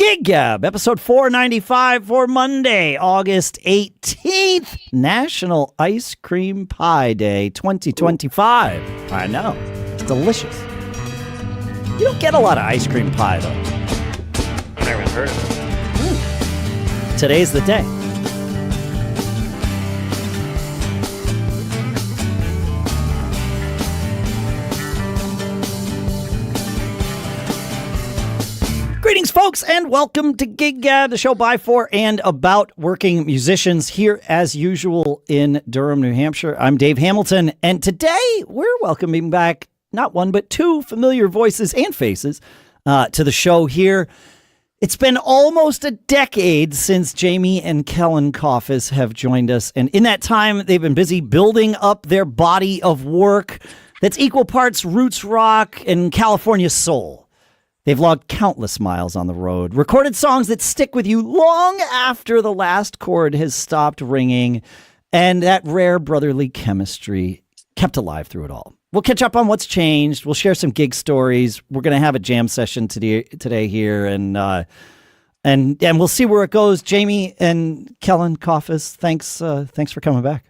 Gig Gab, episode 495 for Monday, August 18th, National Ice Cream Pie Day 2025. I know, it's delicious. You don't get a lot of ice cream pie, though. I haven't heard of it. Today's the day. Greetings, folks, and welcome to Gig Gab, the show by, for, and about working musicians here, as usual, in Durham, New Hampshire. I'm Dave Hamilton, and today we're welcoming back not one, but two familiar voices and faces to the show here. It's been almost a decade since Jamie and Kellen Coffis have joined us, and in that time, they've been busy building up their body of work that's equal parts roots rock and California soul. They've logged countless miles on the road, recorded songs that stick with you long after the last chord has stopped ringing, and that rare brotherly chemistry kept alive through it all. We'll catch up on what's changed. We'll share some gig stories. We're going to have a jam session today here, and we'll see where it goes. Jamie and Kellen Coffis, thanks for coming back.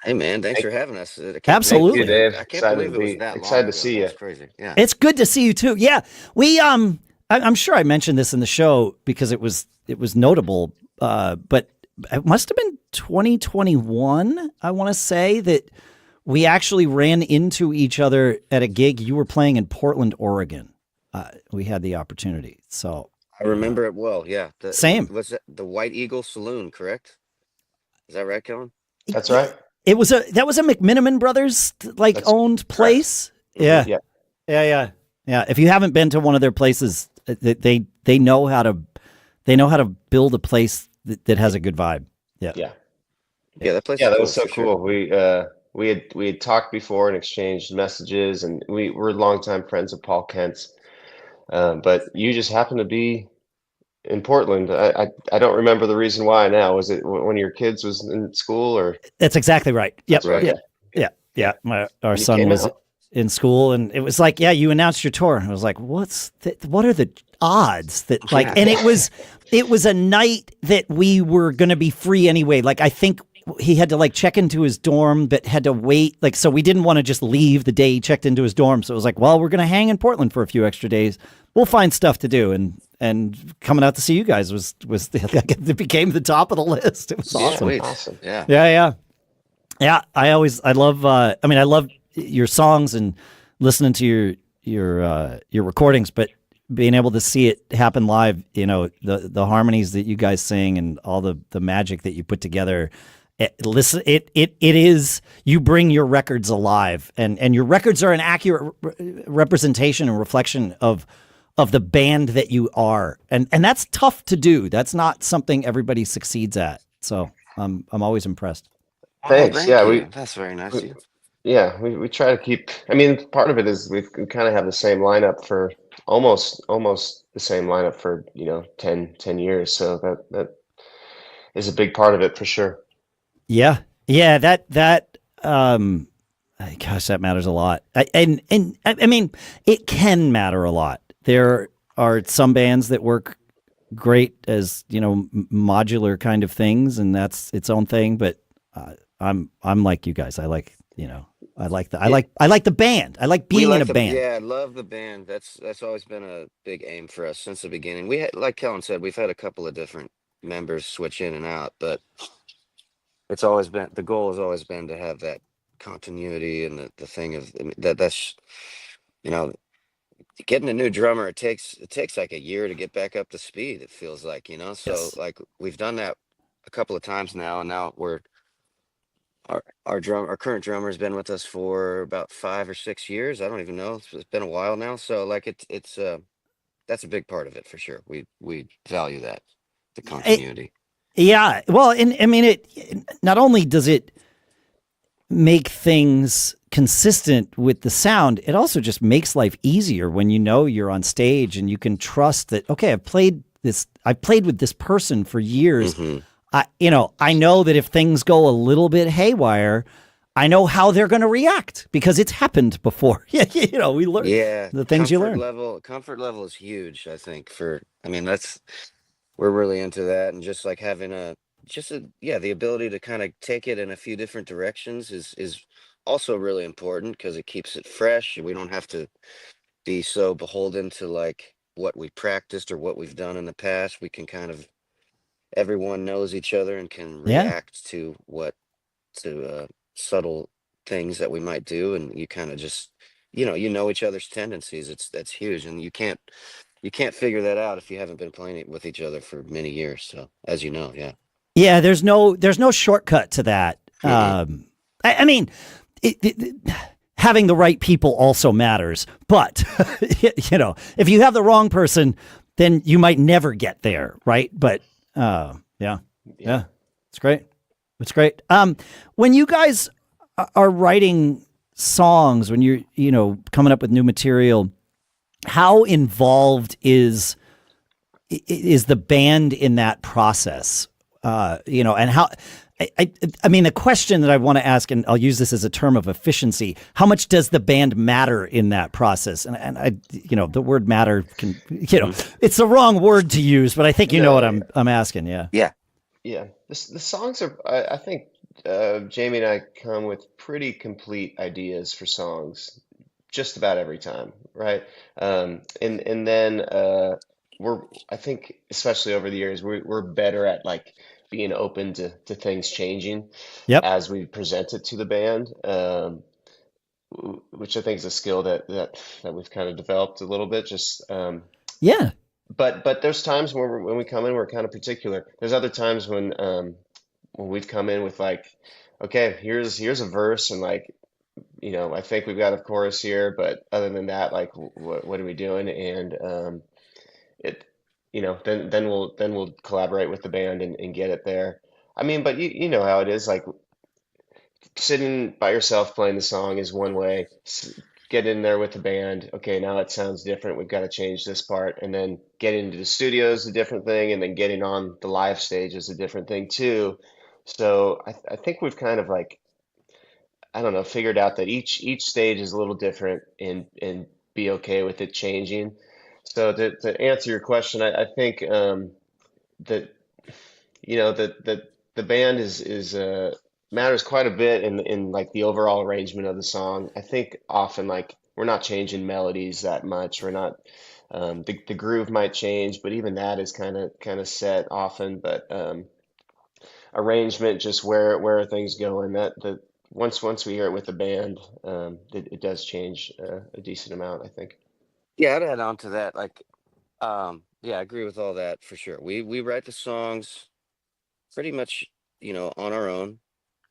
Hey man, thanks for having us. Absolutely, Thank you, Dave. I can't believe it was that excited long to see ago. you. That's crazy. Yeah, it's good to see you too. Yeah, we I'm sure I mentioned this in the show because it was notable, but it must have been 2021. I want to say that we actually ran into each other at a gig. You were playing in Portland, Oregon. We had the opportunity, so I remember it well. Yeah, Same. Was it the White Eagle Saloon? Correct? Is that right, Kellen? That's right. that was a McMiniman Brothers owned place. Yeah. Yeah. If you haven't been to one of their places, they know how to build a place that has a good vibe. Yeah. That place. Yeah, that cool, was so for cool. sure. We had talked before and exchanged messages, and we're longtime friends of Paul Kent's. But you just happened to be in Portland. I don't remember the reason why now. Was it when your kids was in school or? That's exactly right. Yep. That's right. Yeah. Our son came was out. in school, and it was like, yeah, you announced your tour. I was like, what are the odds that and it was a night that we were going to be free anyway. Like, I think he had to check into his dorm, but had to wait. So we didn't want to just leave the day he checked into his dorm. So it was like, well, we're going to hang in Portland for a few extra days. We'll find stuff to do. And coming out to see you guys was it became the top of the list. It was awesome. Sweet. Awesome. Yeah. I love your songs and listening to your recordings, but being able to see it happen live, the harmonies that you guys sing and all the magic that you put together. It is, you bring your records alive, and your records are an accurate representation and reflection of the band that you are, and that's tough to do. That's not something everybody succeeds at. So I'm always impressed. Thanks. Thank Yeah, you. That's very nice of you. we try to keep. I mean, part of it is we kind of have the same lineup for almost the same lineup for 10 years. So that is a big part of it for sure. Yeah. That gosh, that matters a lot. And I mean, it can matter a lot. There are some bands that work great as modular kind of things, and that's its own thing. But I'm like you guys. I like the band. I like being in a band. Yeah, I love the band. That's always been a big aim for us since the beginning. We had, like Kellen said, we've had a couple of different members switch in and out, but it's always been, the goal has always been to have that continuity and the thing of that's getting a new drummer. It takes like a year to get back up to speed. It feels like, so Yes. like we've done that a couple of times now, and now our current drummer has been with us for about 5 or 6 years. I don't even know. It's been a while now. So like it's that's a big part of it for sure. We value that, the continuity. Yeah. Well, and I mean, it not only does it make things consistent with the sound, it also just makes life easier when you're on stage and you can trust that, okay, I've played with this person for years. Mhm. I know that if things go a little bit haywire, I know how they're going to react because it's happened before. Yeah, we learn the things you learn. Comfort level is huge, I think. We're really into that, and just like having the ability to kind of take it in a few different directions is also really important because it keeps it fresh. We don't have to be so beholden to like what we practiced or what we've done in the past. We can kind of everyone knows each other and can Yeah. react to subtle things that we might do, and you kind of just you know each other's tendencies. That's huge, and you can't figure that out if you haven't been playing it with each other for many years. So as you know, yeah. Yeah, there's no shortcut to that. I mean, having the right people also matters, but if you have the wrong person, then you might never get there, right? But yeah, it's great. It's great. When you guys are writing songs, when you're coming up with new material, how involved is the band in that process? And how, I mean, the question that I want to ask, and I'll use this as a term of efficiency, how much does the band matter in that process? And I, the word matter can, it's the wrong word to use, but I think you know what I'm asking. Yeah. Yeah. Yeah, the songs are. I think Jamie and I come with pretty complete ideas for songs just about every time, right? And then I think especially over the years we're better at like being open to things changing Yep. as we present it to the band, which I think is a skill that we've kind of developed a little bit. Just Yeah. But there's times when we come in, we're kind of particular. There's other times when we've come in with like, okay, here's a verse, and like, I think we've got a chorus here, but other than that, like, what are we doing? And it, then we'll collaborate with the band and get it there. I mean, but you know how it is, like sitting by yourself playing the song is one way. Get in there with the band. Okay, now it sounds different. We've got to change this part. And then getting into the studio is a different thing. And then getting on the live stage is a different thing too. So I think we've kind of like, I don't know, figured out that each stage is a little different and be okay with it changing. So to answer your question, I think that that the band is matters quite a bit in like the overall arrangement of the song. I think often like we're not changing melodies that much. We're not the groove might change, but even that is kind of set often. But arrangement, just where are things going? That once we hear it with the band, it does change a decent amount, I think. Yeah, I'd add on to that. Like, yeah, I agree with all that for sure. We write the songs pretty much, on our own,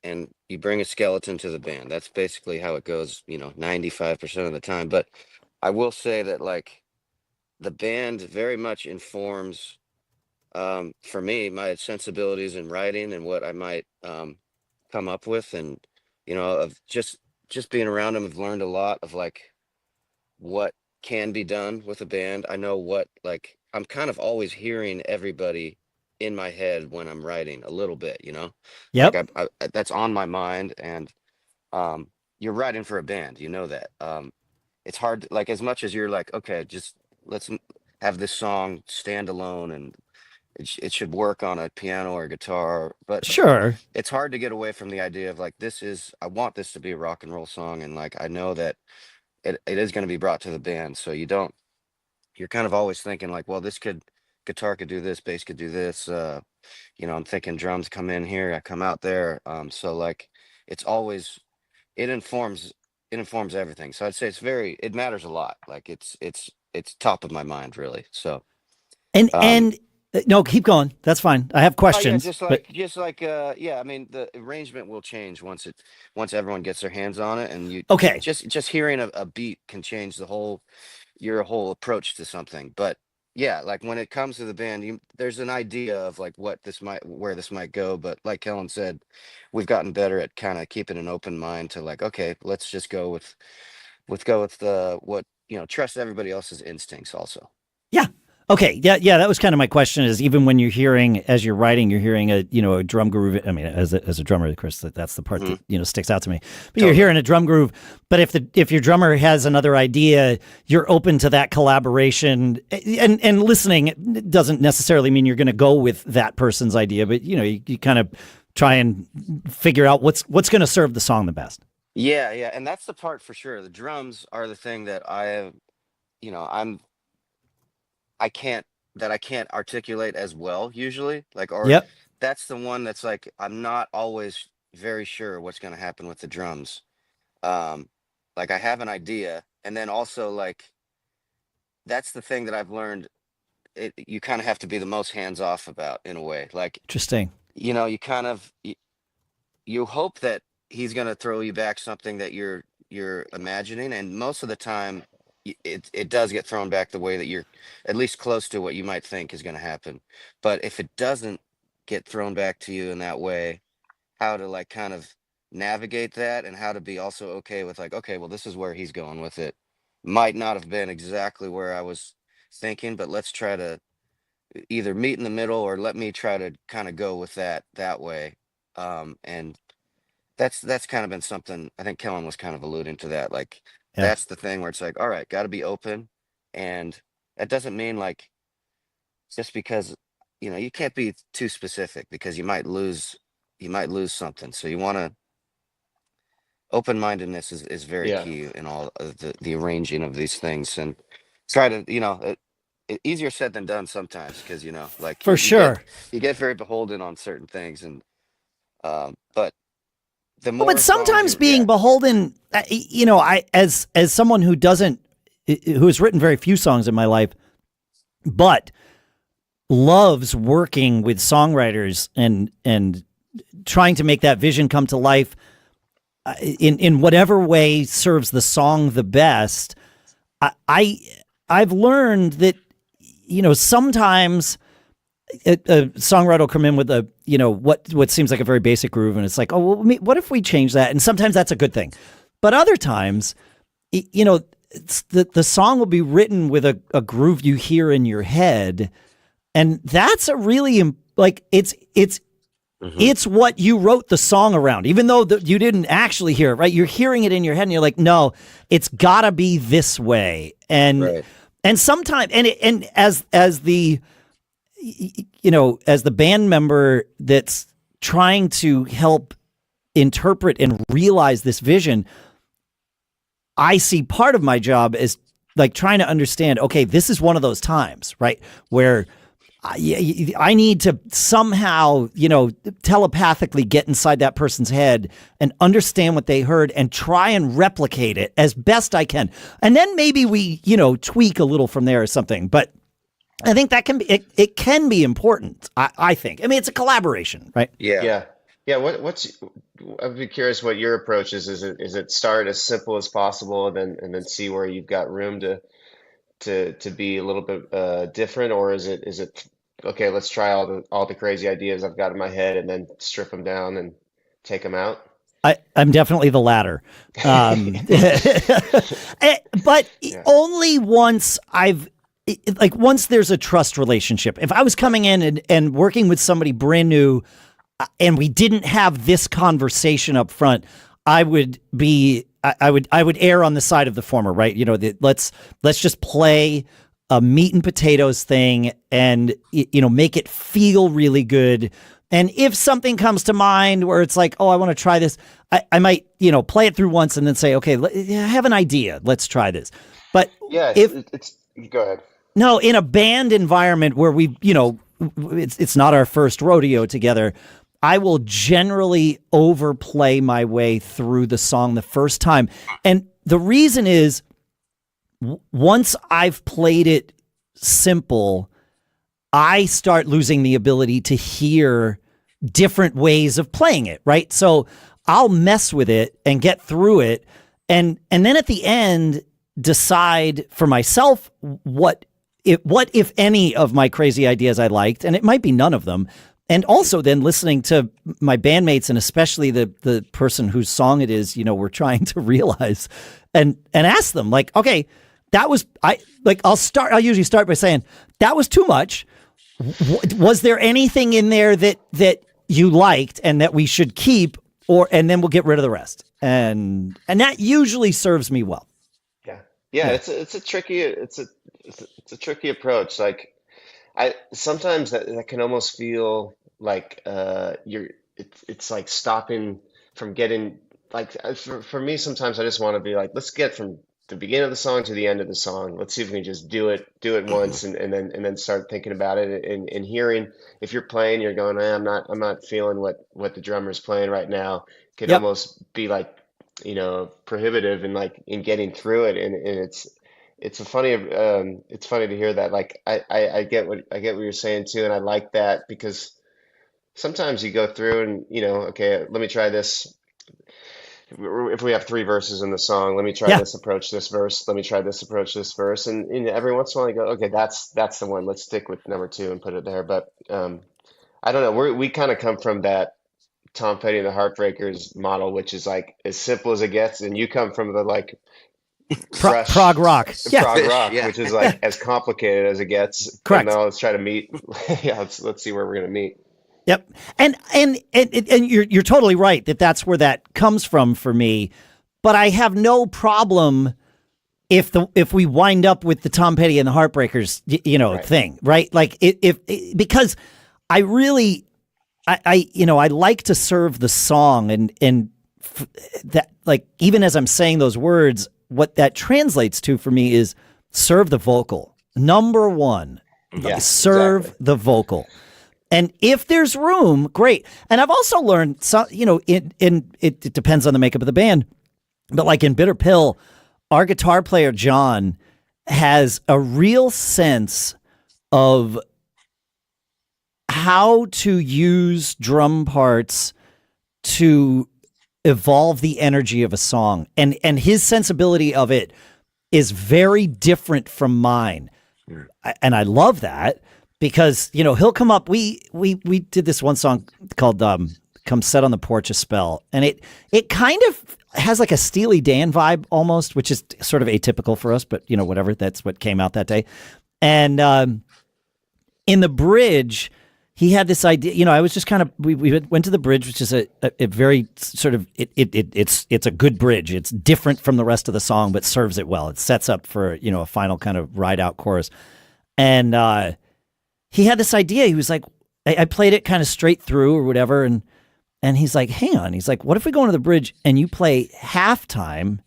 and you bring a skeleton to the band. That's basically how it goes, 95% of the time. But I will say that like the band very much informs, for me, my sensibilities in writing and what I might come up with, and of just being around them, I've learned a lot of like what can be done with a band. I know what, like, I'm kind of always hearing everybody in my head when I'm writing a little bit, like Yep. that's on my mind. And you're writing for a band, that. It's hard, like, as much as you're like, okay, just have this song stand alone, and it should work on a piano or a guitar, but Sure. it's hard to get away from the idea of like, I want this to be a rock and roll song, and like I know that it is going to be brought to the band. So you're kind of always thinking like, well, guitar could do this, bass could do this. I'm thinking drums come in here, I come out there. So like it's always, it informs everything. So I'd say it matters a lot. Like it's top of my mind, really. So um And no, keep going. That's fine. I have oh yeah, questions, but yeah, I mean the arrangement will change once everyone gets their hands on it, and you okay. just hearing a beat can change your whole approach to something. But yeah, like when it comes to the band, there's an idea of like where this might go. But like Kellen said, we've gotten better at kind of keeping an open mind to like, okay, let's just go with the what trust everybody else's instincts also. Yeah. Okay, yeah, that was kind of my question. Is even when you're hearing, as you're writing, you're hearing a drum groove. I mean, as a drummer, of course, that's the part that sticks out to me. But you're hearing a drum groove. But if your drummer has another idea, you're open to that collaboration. And listening doesn't necessarily mean you're going to go with that person's idea, but you kind of try and figure out what's going to serve the song the best. Yeah, and that's the part for sure. The drums are the thing that I can't articulate as well usually. Yep. That's the one that's like I'm not always very sure what's going to happen with the drums. Like I have an idea, and then also like that's the thing that I've learned. You kind of have to be the most hands off about in a way. Like Interesting. you kind of you hope that he's going to throw you back something that you're imagining, and most of the time it does get thrown back the way that you're at least close to what you might think is going to happen. But if it doesn't get thrown back to you in that way, how to like kind of navigate that, and how to be also okay with like, okay, well, this is where he's going with it. Might not have been exactly where I was thinking, but let's try to either meet in the middle, or let me try to kind of go with that way. And that's kind of been something I think Kellen was kind of alluding to that. Like that's the thing where it's like, all right, got to be open. And that doesn't mean like just because you can't be too specific, because you might lose something. So you want to open-mindedness is very key in all of the arranging of these things, and try to easier said than done sometimes, because like For sure. You get very beholden on certain things, and but the more But sometimes being beholden, I as someone who has written very few songs in my life, but loves working with songwriters and trying to make that vision come to life in whatever way serves the song the best. I've learned that sometimes a songwriter will come in with what seems like a very basic groove, and it's like, oh, well, what if we change that? And sometimes that's a good thing, but other times, the song will be written with a groove you hear in your head, and that's a really like it's what you wrote the song around, even though you didn't actually hear it, right? You're hearing it in your head, and you're like, no, it's gotta be this way, and sometimes, and as the band member that's trying to help interpret and realize this vision, I see part of my job as like trying to understand, okay, this is one of those times, right, where I need to somehow, telepathically get inside that person's head and understand what they heard and try and replicate it as best I can. And then maybe we, tweak a little from there or something. But I think that can be, it can be important. I think. I mean, it's a collaboration, right? Yeah. I'd be curious what your approach is. Is it start as simple as possible, and then see where you've got room to be a little bit different, or is it okay, let's try all the crazy ideas I've got in my head and then strip them down and take them out? I'm definitely the latter. But only once once there's a trust relationship. If I was coming in and working with somebody brand new, and we didn't have this conversation up front, I would err on the side of the former, right? Let's just play a meat and potatoes thing, and make it feel really good. And if something comes to mind where it's like, oh, I want to try this, I might play it through once and then say, okay, I have an idea, let's try this. But it's go ahead. No, in a band environment where it's not our first rodeo together, I will generally overplay my way through the song the first time. And the reason is, once I've played it simple, I start losing the ability to hear different ways of playing it, right? So I'll mess with it and get through it, and then at the end decide for myself what if any of my crazy ideas I liked, and it might be none of them. And also then listening to my bandmates, and especially the person whose song it is, we're trying to realize, and ask them like, okay, I'll usually start by saying that was too much. Was there anything in there that you liked and that we should keep, and then we'll get rid of the rest? And that usually serves me well. Yeah. It's a tricky approach. Like I sometimes that can almost feel like it's like stopping from getting like for me sometimes I just want to be like, let's get from the beginning of the song to the end of the song. Let's see if we can just do it once and then start thinking about it and hearing if you're playing, you're going, I'm not feeling what the drummer's playing right now. Could almost be like, prohibitive and like in getting through it. And it's funny to hear that. Like I get what you're saying too, and I like that because sometimes you go through and okay, let me try this. If we have 3 verses in the song, let me try this approach, this verse. Let me try this approach, this verse, and every once in a while you go, okay, that's the one. Let's stick with number 2 and put it there. But I don't know. We kind of come from that Tom Petty and the Heartbreakers model, which is like as simple as it gets, and you come from the like fresh prog rock, which is like as complicated as it gets. Correct. Now let's try to meet. Let's see where we're gonna meet. Yep. And you're totally right that's where that comes from for me. But I have no problem if we wind up with the Tom Petty and the Heartbreakers, thing, right? Like because I really, I like to serve the song and that, like, even as I'm saying those words, what that translates to for me is serve the vocal. Number 1, serve the vocal. And if there's room, great. And I've also learned, it depends on the makeup of the band, but like in Bitter Pill, our guitar player, John, has a real sense of how to use drum parts to evolve the energy of a song. And his sensibility of it is very different from mine. And I love that. Because, he'll come up. We did this one song called "Come Set on the Porch a Spell," and it kind of has like a Steely Dan vibe almost, which is sort of atypical for us, but whatever. That's what came out that day. And in the bridge, he had this idea. I was just kind of we went to the bridge, which is a very sort of it's a good bridge. It's different from the rest of the song, but serves it well. It sets up for a final kind of ride out chorus, and he had this idea. He was like, I played it kind of straight through or whatever. And he's like, hang on. He's like, what if we go into the bridge and you play halftime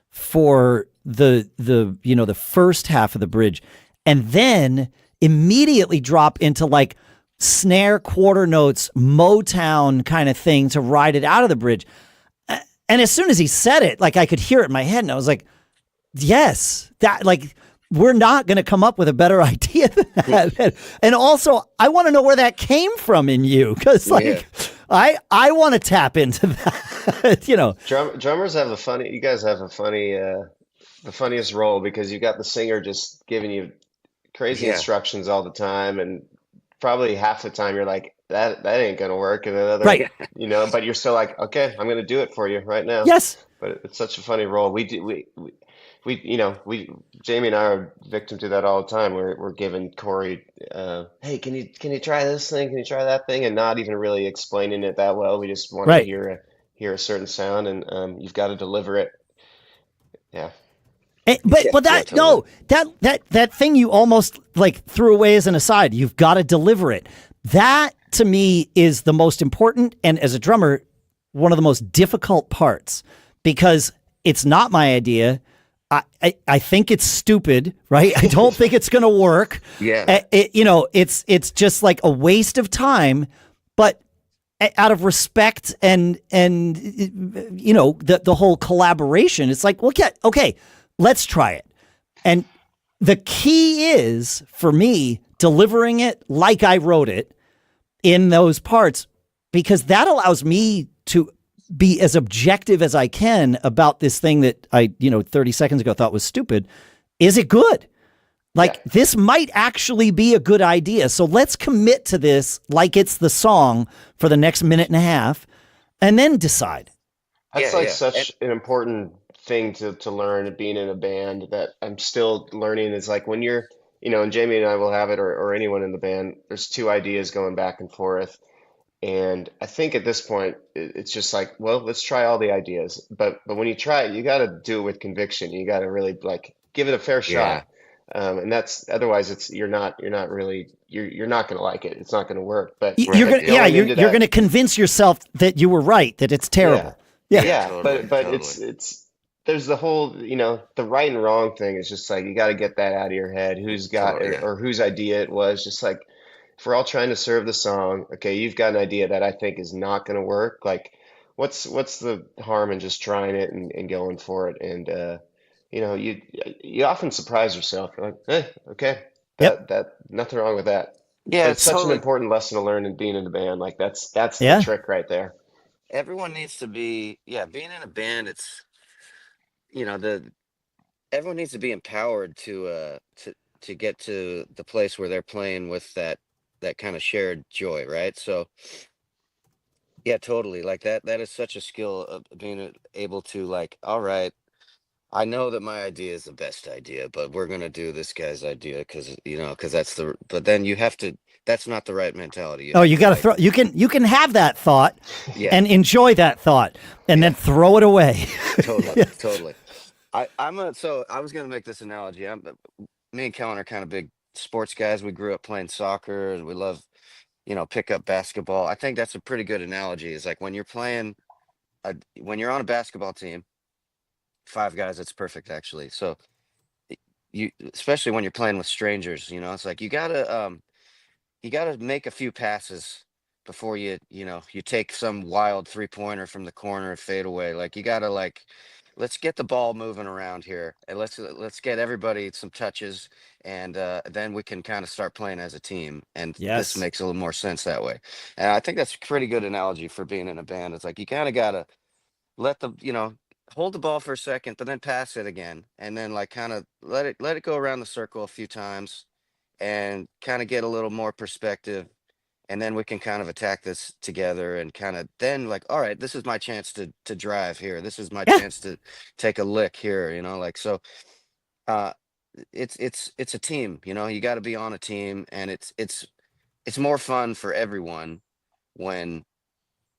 for the first half of the bridge and then immediately drop into like snare quarter notes, Motown kind of thing to ride it out of the bridge. And as soon as he said it, like I could hear it in my head and I was like, yes, that like, we're not going to come up with a better idea than that. And also, I want to know where that came from in you. Because, I want to tap into that, Drummers have you guys have the funniest role because you got the singer just giving you crazy instructions all the time. And probably half the time you're like, that ain't going to work. And another, right. But you're still like, okay, I'm going to do it for you right now. Yes. But it's such a funny role. Jamie and I are victim to that all the time. We're giving Corey, hey, can you try this thing? Can you try that thing? And not even really explaining it that well. We just want to hear a certain sound, and you've got to deliver it. Yeah. But that thing you almost like threw away as an aside. You've got to deliver it. That to me is the most important, and as a drummer, one of the most difficult parts because it's not my idea. I think it's stupid, right? I don't think it's going to work. Yeah. It's just like a waste of time, but out of respect and the whole collaboration, it's like, okay, let's try it. And the key is for me delivering it like I wrote it in those parts, because that allows me to be as objective as I can about this thing that I, 30 seconds ago thought was stupid. Is it good? This might actually be a good idea. So let's commit to this like it's the song for the next minute and a half and then decide. That's such an important thing to learn being in a band that I'm still learning is like when you're, and Jamie and I will have it, or anyone in the band, there's two ideas going back and forth. And I think at this point, it's just like, well, let's try all the ideas. But when you try it, you got to do it with conviction. You got to really like give it a fair Yeah. shot. And that's otherwise you're not going to like it. It's not going to work. But You're Right. gonna, yeah, going you're into you're that, gonna convince yourself that you were right, that it's terrible. Yeah. yeah. Totally. But Totally. it's there's the whole, the right and wrong thing is just like you got to get that out of your head. Who's got Totally. Yeah. or whose idea it was. Just like if we're all trying to serve the song, okay, you've got an idea that I think is not going to work. Like, what's the harm in just trying it and going for it? And you often surprise yourself. You're like, okay, Yep. that nothing wrong with that. Yeah. But it's It's such an totally. important lesson to learn in being in a band. Like that's the Yeah. trick right there. Everyone needs to be. Yeah. Being in a band, it's the everyone needs to be empowered to get to the place where they're playing with that kind of shared joy, right? So yeah, totally. Like that is such a skill of being able to like, all right, I know that my idea is the best idea, but we're gonna do this guy's idea because that's but then you have to, that's not the right mentality. You Oh, have you to got to like, throw. You can have that thought yeah, and enjoy that thought, and then throw it away. totally, totally. So I was gonna make this analogy. Me and Kellen are kind of big sports guys. We grew up playing soccer and we love, pick up basketball. I think that's a pretty good analogy. Is like when you're playing when you're on a basketball team, five guys, it's perfect actually. So you, especially when you're playing with strangers, it's like you gotta make a few passes before you take some wild 3-pointer from the corner and fade away. Like you gotta like, let's get the ball moving around here and let's get everybody some touches, and then we can kind of start playing as a team. And this Yes. makes a little more sense that way. And I think that's a pretty good analogy for being in a band. It's like you kind of gotta let hold the ball for a second, but then pass it again, and then like kind of let it go around the circle a few times, and kind of get a little more perspective, and then we can kind of attack this together and kind of then like, all right, this is my chance to drive here, this is my Yeah. chance to take a lick here, like. So uh it's a team, you got to be on a team, and it's more fun for everyone when,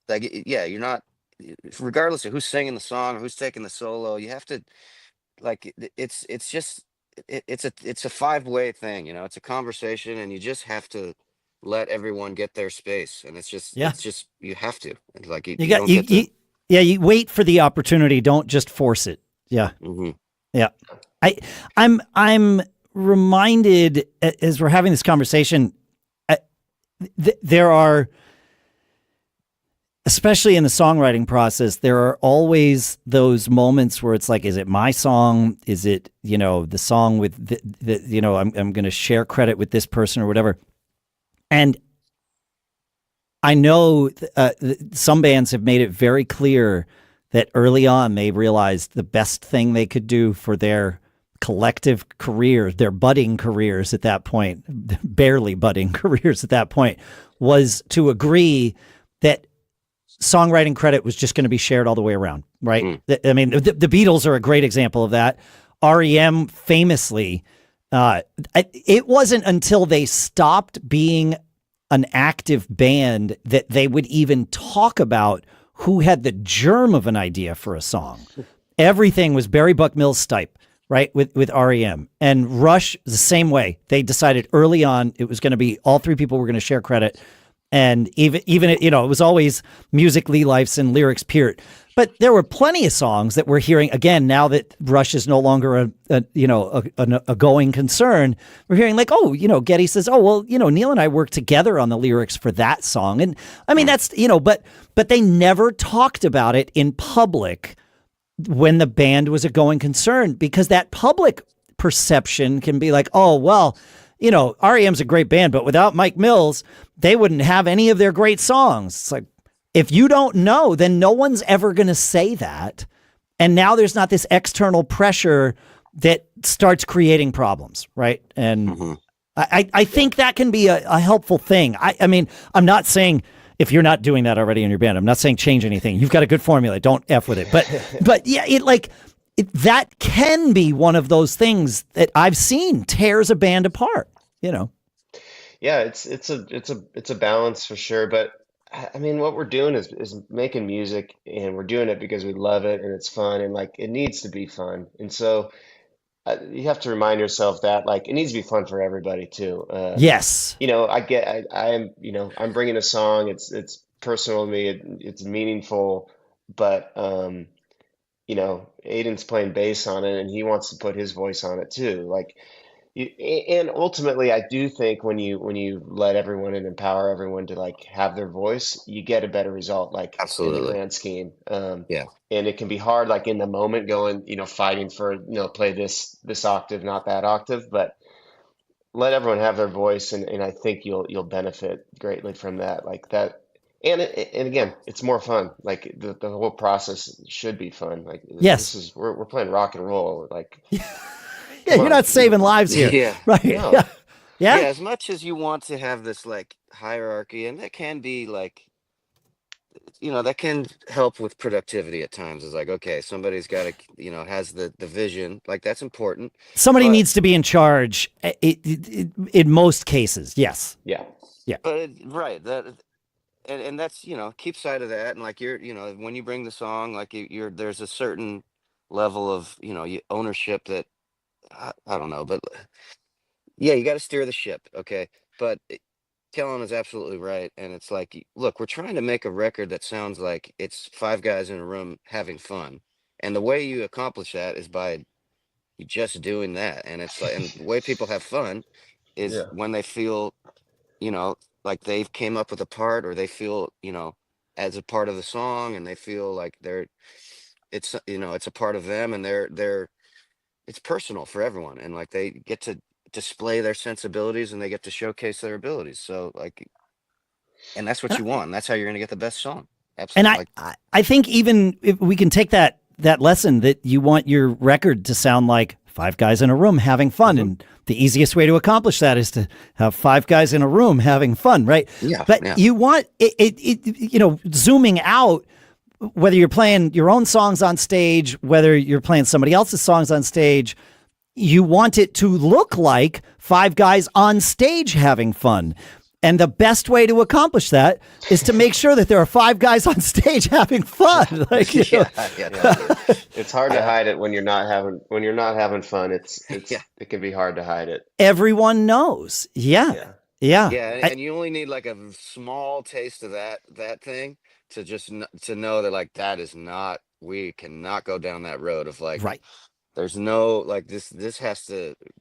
like, yeah, you're not, regardless of who's singing the song or who's taking the solo, you have to like it's just it's a five-way thing, it's a conversation, and you just have to let everyone get their space, and Yeah. it's just you have to. It's like you, You you got don't get to. yeah. You wait for the opportunity. Don't just force it. Yeah. Hmm. Yeah. I'm reminded as we're having this conversation. There are, especially in the songwriting process, there are always those moments where it's like, is it my song? Is it, the song with I'm going to share credit with this person or whatever. And I know some bands have made it very clear that early on they realized the best thing they could do for their collective careers, their budding careers at that point, barely budding careers at that point, was to agree that songwriting credit was just going to be shared all the way around, right? I mean, the Beatles are a great example of that. REM famously, it wasn't until they stopped being an active band that they would even talk about who had the germ of an idea for a song. Everything was Barry Buck Mills type, right? With REM. And Rush, the same way. They decided early on it was going to be all three people were going to share credit. And even it was always musically, life's and lyrics period. But there were plenty of songs that we're hearing again now that Rush is no longer a going concern. We're hearing like, Geddy says, oh well, Neil and I worked together on the lyrics for that song, and I mean that's but they never talked about it in public when the band was a going concern, because that public perception can be like, oh well, REM's a great band, but without Mike Mills, they wouldn't have any of their great songs. It's like, if you don't know, then no one's ever going to say that. And now there's not this external pressure that starts creating problems, right? And I think that can be a helpful thing. I mean, I'm not saying if you're not doing that already in your band, I'm not saying change anything. You've got a good formula. Don't F with it. But yeah, that can be one of those things that I've seen tears a band apart, you know. Yeah, it's a balance for sure. But I mean, what we're doing is making music, and we're doing it because we love it and it's fun, and like it needs to be fun. And so you have to remind yourself that like it needs to be fun for everybody too. Yes. I'm bringing a song. It's personal to me. It's meaningful, but Aiden's playing bass on it, and he wants to put his voice on it too. Like, and ultimately, I do think when you let everyone and empower everyone to like have their voice, you get a better result. Like in the Absolutely. grand scheme, Yeah. and it can be hard, like in the moment, going fighting for play this octave, not that octave, but let everyone have their voice, and I think you'll benefit greatly from that, like that. And again, it's more fun. Like the whole process should be fun. Like this Yes. is we're playing rock and roll. Like Yeah, come you're on. not saving lives here. Yeah. Right. No. Yeah. Yeah, Yeah. as much as you want to have this like hierarchy, and that can be like, that can help with productivity at times. It's like, okay, somebody's got to, has the vision, like that's important. Somebody But needs to be in charge in most cases. Yes. Yeah. right, and that's, keep sight of that. And like when you bring the song, like there's a certain level of, ownership that I don't know, but yeah, you got to steer the ship. Okay. But Kellen is absolutely right. And it's like, look, we're trying to make a record that sounds like it's five guys in a room having fun. And the way you accomplish that is by just doing that. And it's like, and the way people have fun is Yeah. when they feel, you know, like they've came up with a part, or they feel, as a part of the song, and they feel like it's a part of them, and it's personal for everyone. And like they get to display their sensibilities, and they get to showcase their abilities. So like, and that's what you want. And that's how you're going to get the best song. And Absolutely. I think even if we can take that lesson that you want your record to sound like five guys in a room having fun, and the easiest way to accomplish that is to have five guys in a room having fun, right? Yeah. But Yeah. you want zooming out, whether you're playing your own songs on stage, whether you're playing somebody else's songs on stage, you want it to look like five guys on stage having fun. And the best way to accomplish that is to make sure that there are five guys on stage having fun. Like, Yeah. It's hard to hide it when you're not having fun. It can be hard to hide it. everyone knows. Yeah. Yeah. And you only need like a small taste of that thing to just to know that like that is not, we cannot go down that road of like, Right. there's no like this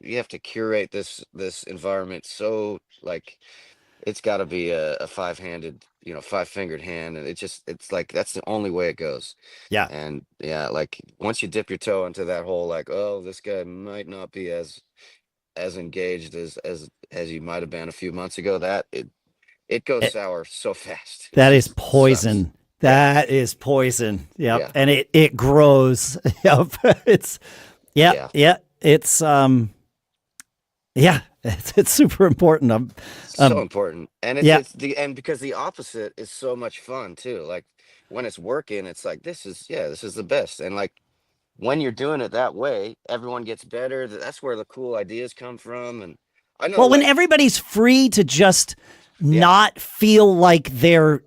you have to curate this environment. So like, it's got to be a five-handed, five-fingered hand. And it's like, that's the only way it goes. Yeah. And yeah, like once you dip your toe into that hole, like, oh, this guy might not be as engaged as you might have been a few months ago, that it goes sour so fast. That It is just poison. sucks. That is poison. Yep. Yeah. And it grows. Yep. It's Yeah. It's it's super important. So important. And yeah. and because the opposite is so much fun too. Like when it's working, it's like, this is the best. And like when you're doing it that way, everyone gets better. That's where the cool ideas come from. And I know, Well, when like, everybody's free to just not feel like they're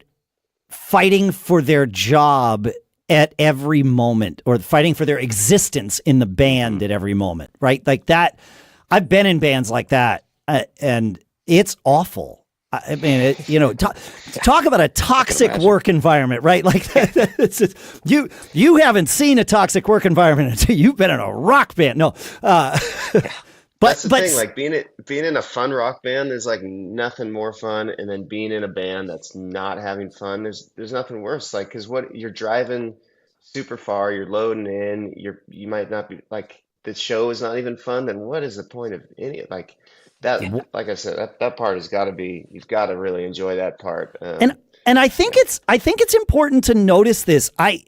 fighting for their job at every moment, or fighting for their existence in the band at every moment, right? Like that. I've been in bands like that, and it's awful. I mean, talk about a toxic work environment, right? Like you haven't seen a toxic work environment until you've been in a rock band. No, That's the thing. Like being in a fun rock band, there's like nothing more fun, and then being in a band that's not having fun, there's nothing worse. Like, because what you're driving super far, you're loading in, you might not be like, the show is not even fun. Then what is the point of any like that? Like I said, that part has got to be, you've got to really enjoy that part. And I think it's important to notice this. I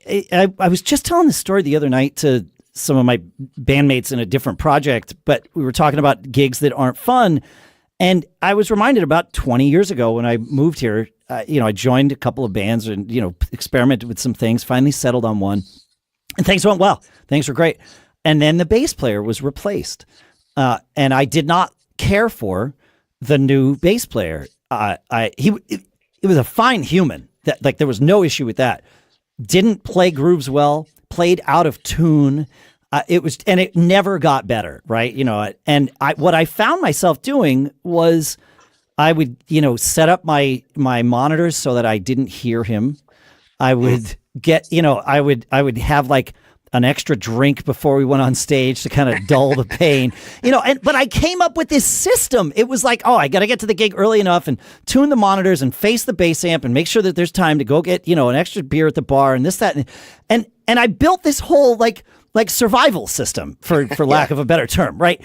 was just telling this story the other night to some of my bandmates in a different project, but we were talking about gigs that aren't fun. And I was reminded about 20 years ago when I moved here, I joined a couple of bands and, experimented with some things, finally settled on one. And things went well. Things were great. And then the bass player was replaced. And I did not care for the new bass player. It was a fine human. That, like, there was no issue with that. Didn't play grooves well, played out of tune. And it never got better, right? And what I found myself doing was I would, set up my monitors so that I didn't hear him. I would get, I would have like an extra drink before we went on stage to kind of dull the pain, but I came up with this system. It was like, I got to get to the gig early enough and tune the monitors and face the bass amp and make sure that there's time to go get, an extra beer at the bar and this, that. And I built this whole like survival system for lack of a better term. Right.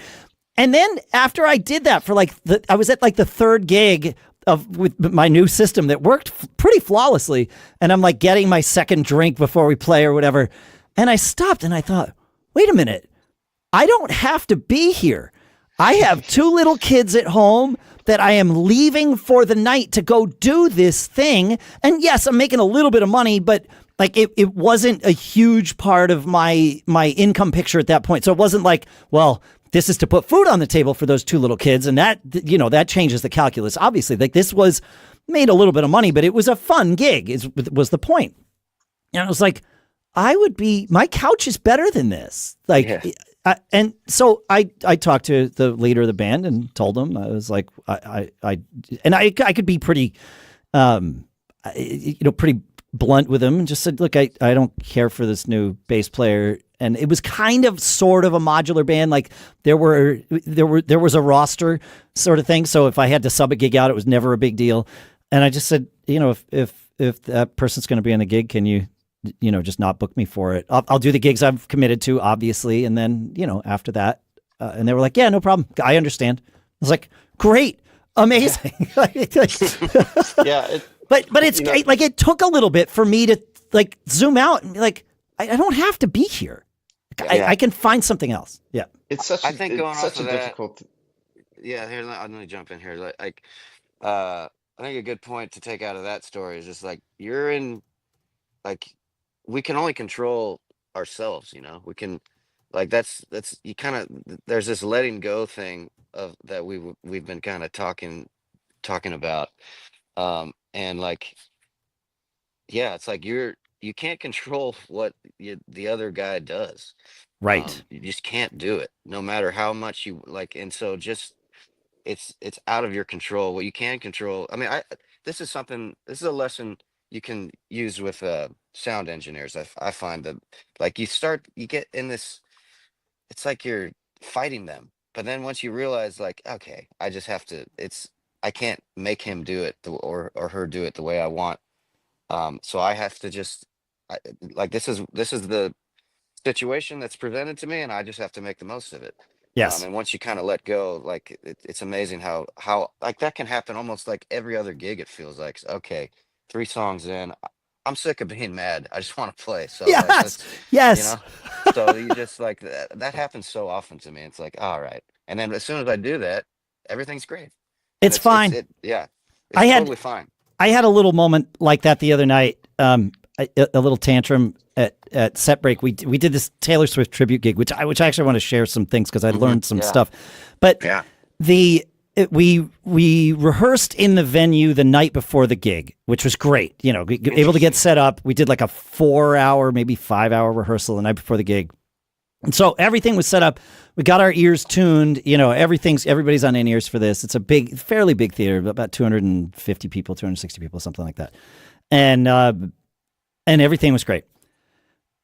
And then after I did that for I was at like the third gig with my new system that worked pretty flawlessly. And I'm like getting my second drink before we play or whatever. And I stopped and I thought, wait a minute, I don't have to be here. I have two little kids at home that I am leaving for the night to go do this thing. And yes, I'm making a little bit of money, but like it wasn't a huge part of my income picture at that point. So it wasn't like, well, this is to put food on the table for those two little kids. And that, that changes the calculus. Obviously, like this was made a little bit of money, but it was a fun gig was the point. And I was like, my couch is better than this. Like, yeah. And so I talked to the leader of the band and told him, I was like, I could be pretty, pretty blunt with him and just said, look, I don't care for this new bass player. And it was kind of sort of a modular band. Like there was a roster sort of thing. So if I had to sub a gig out, it was never a big deal. And I just said, if that person's going to be in the gig, can you, just not book me for it. I'll do the gigs I've committed to, obviously. And then, after that, and they were like, yeah, no problem. I understand. I was like, great, amazing. Yeah. But it's like, it took a little bit for me to like zoom out and be like, I don't have to be here. I can find something else. Yeah. It's such a difficult. Yeah. Here, let me jump in here. I think a good point to take out of that story is just like, you're in, like, we can only control ourselves, we can, like, that's you kind of, there's this letting go thing of that we've been kind of talking about, and like, yeah, it's like you can't control what the other guy does, right? You just can't do it, no matter how much you like, and so just it's out of your control. What you can control, I mean, this is a lesson you can use with sound engineers. I find that, like, you get in this, it's like you're fighting them, but then once you realize, like, okay, I just have to, I can't make him do it or her do it the way I want. So I have to just, like, this is the situation that's presented to me, and I just have to make the most of it. Yes. And once you kind of let go, like, it's amazing how like that can happen almost like every other gig. It feels like, okay, 3 songs in, I'm sick of being mad. I just want to play. So yes, like, yes. So you just like that happens so often to me. It's like, all right. And then as soon as I do that, everything's great. It's fine. It's totally fine. I had a little moment like that the other night. A little tantrum at Set Break. We did this Taylor Swift tribute gig, which I actually want to share some things because I learned some stuff. But we rehearsed in the venue the night before the gig, which was great. Able to get set up. We did like a 4-hour, maybe 5-hour rehearsal the night before the gig. And so everything was set up. We got our ears tuned. Everybody's on in-ears for this. It's a fairly big theater, about 250 people, 260 people, something like that. And everything was great.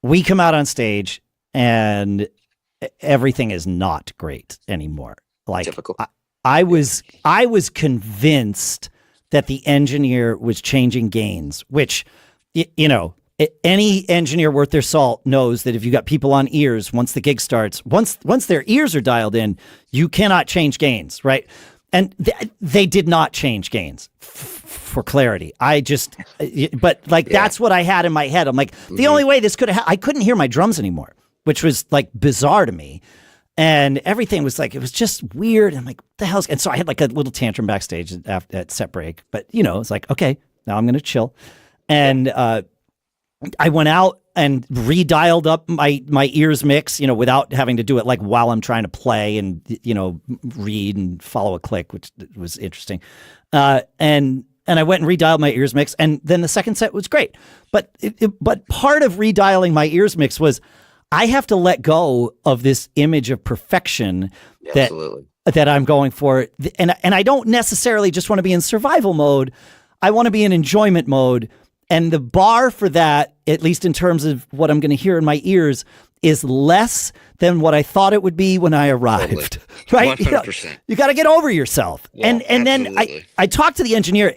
We come out on stage and everything is not great anymore. Like, typical. I was convinced that the engineer was changing gains, which, any engineer worth their salt knows that if you got people on ears, once the gig starts, once their ears are dialed in, you cannot change gains, right? And they did not change gains for clarity. That's what I had in my head. I'm like, the only way this could have, I couldn't hear my drums anymore, which was like bizarre to me. And everything was like, it was just weird. I'm like, what the hell's, and so I had like a little tantrum backstage at Set Break, but it's like, okay, now I'm going to chill. And, I went out and redialed up my ears mix, without having to do it like while I'm trying to play and, read and follow a click, which was interesting. And I went and redialed my ears mix, and then the second set was great. But but part of redialing my ears mix was I have to let go of this image of perfection that I'm going for. And I don't necessarily just want to be in survival mode. I want to be in enjoyment mode. And the bar for that, at least in terms of what I'm going to hear in my ears, is less than what I thought it would be when I arrived. Totally. Right? 100%. You got to get over yourself. Yeah, and then I talked to the engineer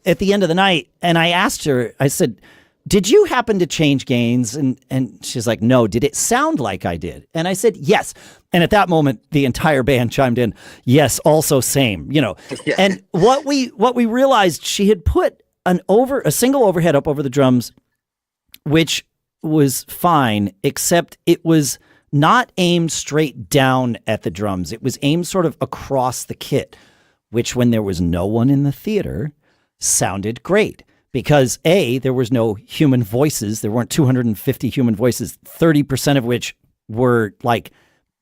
at the end of the night, and I asked her, I said, did you happen to change gains? And she's like, no. Did it sound like I did? And I said, yes. And at that moment, the entire band chimed in, yes, also same, Yeah. And what we realized, she had put a single overhead up over the drums, which was fine, except it was not aimed straight down at the drums. It was aimed sort of across the kit, which when there was no one in the theater sounded great. Because there was no human voices. There weren't 250 human voices, 30% of which were like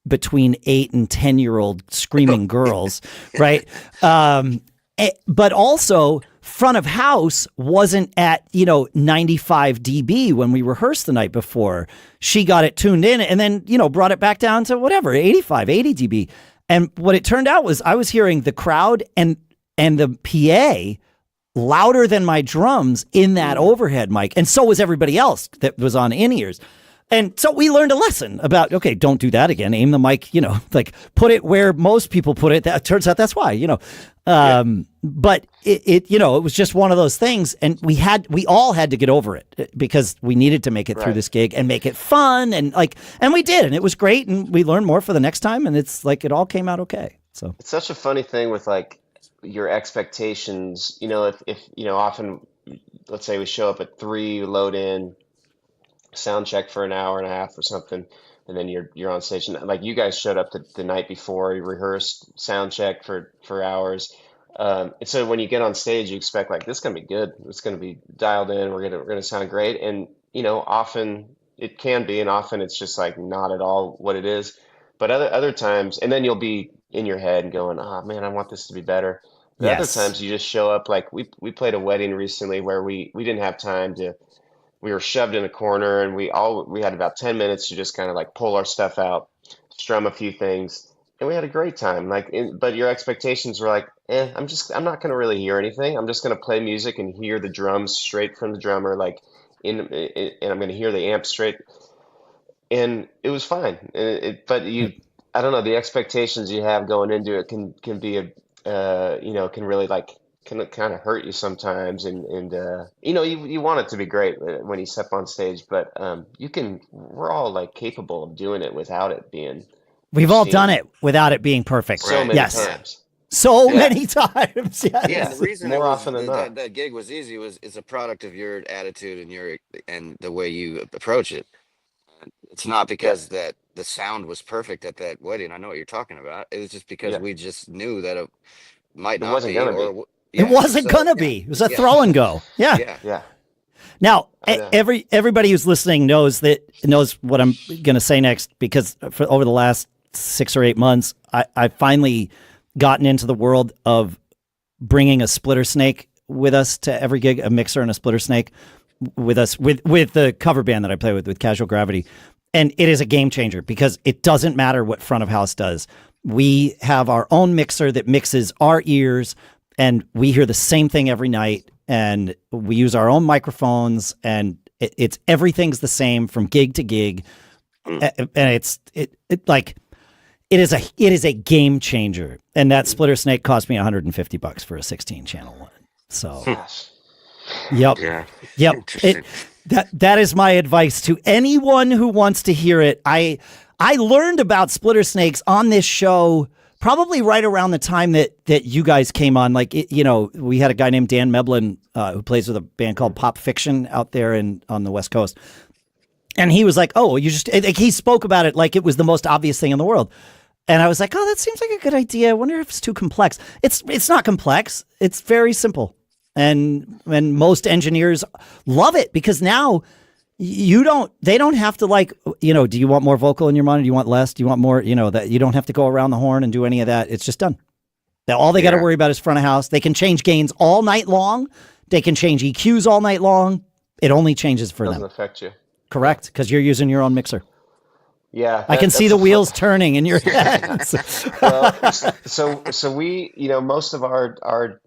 between 8 and 10-year-old screaming girls, right? But also, front of house wasn't at 95 dB when we rehearsed the night before. She got it tuned in and then brought it back down to whatever, 85, 80 dB. And what it turned out was I was hearing the crowd and the PA louder than my drums in that overhead mic. And so was everybody else that was on in-ears. And so we learned a lesson about, okay, don't do that again. Aim the mic, like put it where most people put it. That turns out that's why, but it was just one of those things. And we all had to get over it because we needed to make it through this gig and make it fun. And we did. And it was great. And we learned more for the next time. And it's like, it all came out okay. So it's such a funny thing with like your expectations, if often, let's say we show up at 3, load in, sound check for an hour and a half or something, and then you're on stage. And like you guys showed up the night before, you rehearsed, sound check for hours. And so when you get on stage, you expect like this is gonna be good. It's gonna be dialed in. We're gonna sound great. And often it can be, and often it's just like not at all what it is. But other times, and then you'll be in your head and going, oh man, I want this to be better. But other times you just show up. Like we played a wedding recently where we didn't have time to. We were shoved in a corner, and we had about 10 minutes to just kind of like pull our stuff out, strum a few things, and we had a great time. But your expectations were like, I'm not going to really hear anything. I'm just going to play music and hear the drums straight from the drummer, and I'm going to hear the amp straight. And it was fine. But I don't know, the expectations you have going into it can be can really can kind of hurt you sometimes, and you want it to be great when you step on stage, but we're all like capable of doing it without it being. We've all done it without it being perfect. So many times. So many times. Yes. Yeah, the reason more often than not that gig was easy is a product of your attitude and the way you approach it. It's not because that the sound was perfect at that wedding. I know what you're talking about. It was just because we just knew that it might not wasn't be, gonna or be. It wasn't gonna be. It was a throw and go. Yeah. Yeah. Now, everybody who's listening knows what I'm going to say next, because for over the last 6 or 8 months, I finally gotten into the world of bringing a splitter snake with us to every gig, a mixer and a splitter snake with us with the cover band that I play with Casual Gravity. And it is a game changer because it doesn't matter what front of house does. We have our own mixer that mixes our ears, and we hear the same thing every night. And we use our own microphones, and everything's the same from gig to gig. And it is a game changer. And that splitter snake cost me $150 for a 16-channel one. So, yep. That is my advice to anyone who wants to hear it. I learned about splitter snakes on this show probably right around the time that you guys came on. We had a guy named Dan Meblin who plays with a band called Pop Fiction out there on the West Coast. And he was like, oh, he spoke about it like it was the most obvious thing in the world. And I was like, oh, that seems like a good idea. I wonder if it's too complex. It's not complex. It's very simple. And most engineers love it because now They don't have to do you want more vocal in your monitor? Do you want less? Do you want more, that you don't have to go around the horn and do any of that. It's just done. All they got to worry about is front of house. They can change gains all night long. They can change EQs all night long. It only changes for them. Doesn't affect you. Correct. Because you're using your own mixer. Yeah. I can see the wheels turning in your head. Well, so we, most of our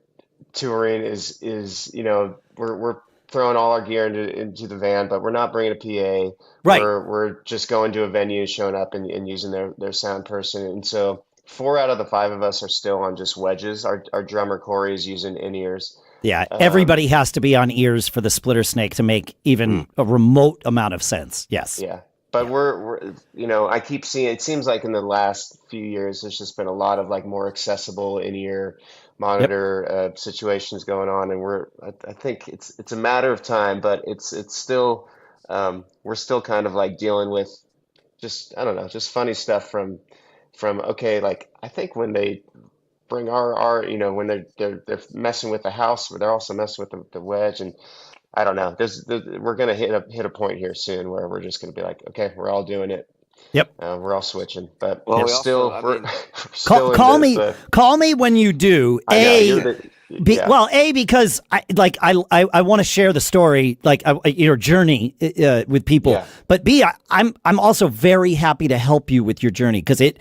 touring is we're throwing all our gear into the van, but we're not bringing a PA. Right. We're just going to a venue, showing up and using their sound person. And so 4 out of the 5 of us are still on just wedges. Our drummer Corey is using in-ears. Yeah, everybody has to be on ears for the splitter snake to make even a remote amount of sense. Yes. Yeah. But we're I keep seeing, it seems like in the last few years, there's just been a lot of more accessible in-ear monitor situations going on. And I think it's a matter of time, but it's still, we're still kind of dealing with just, I don't know, just funny stuff okay, I think when they bring our when they're messing with the house, but they're also messing with the wedge. And I don't know. We're gonna hit a point here soon where we're just gonna be like, okay, we're all doing it. Yep. We're all switching, but Well, we're still we're still call me when you do. Because I want to share the story, your journey with people. Yeah. But B, I'm also very happy to help you with your journey because it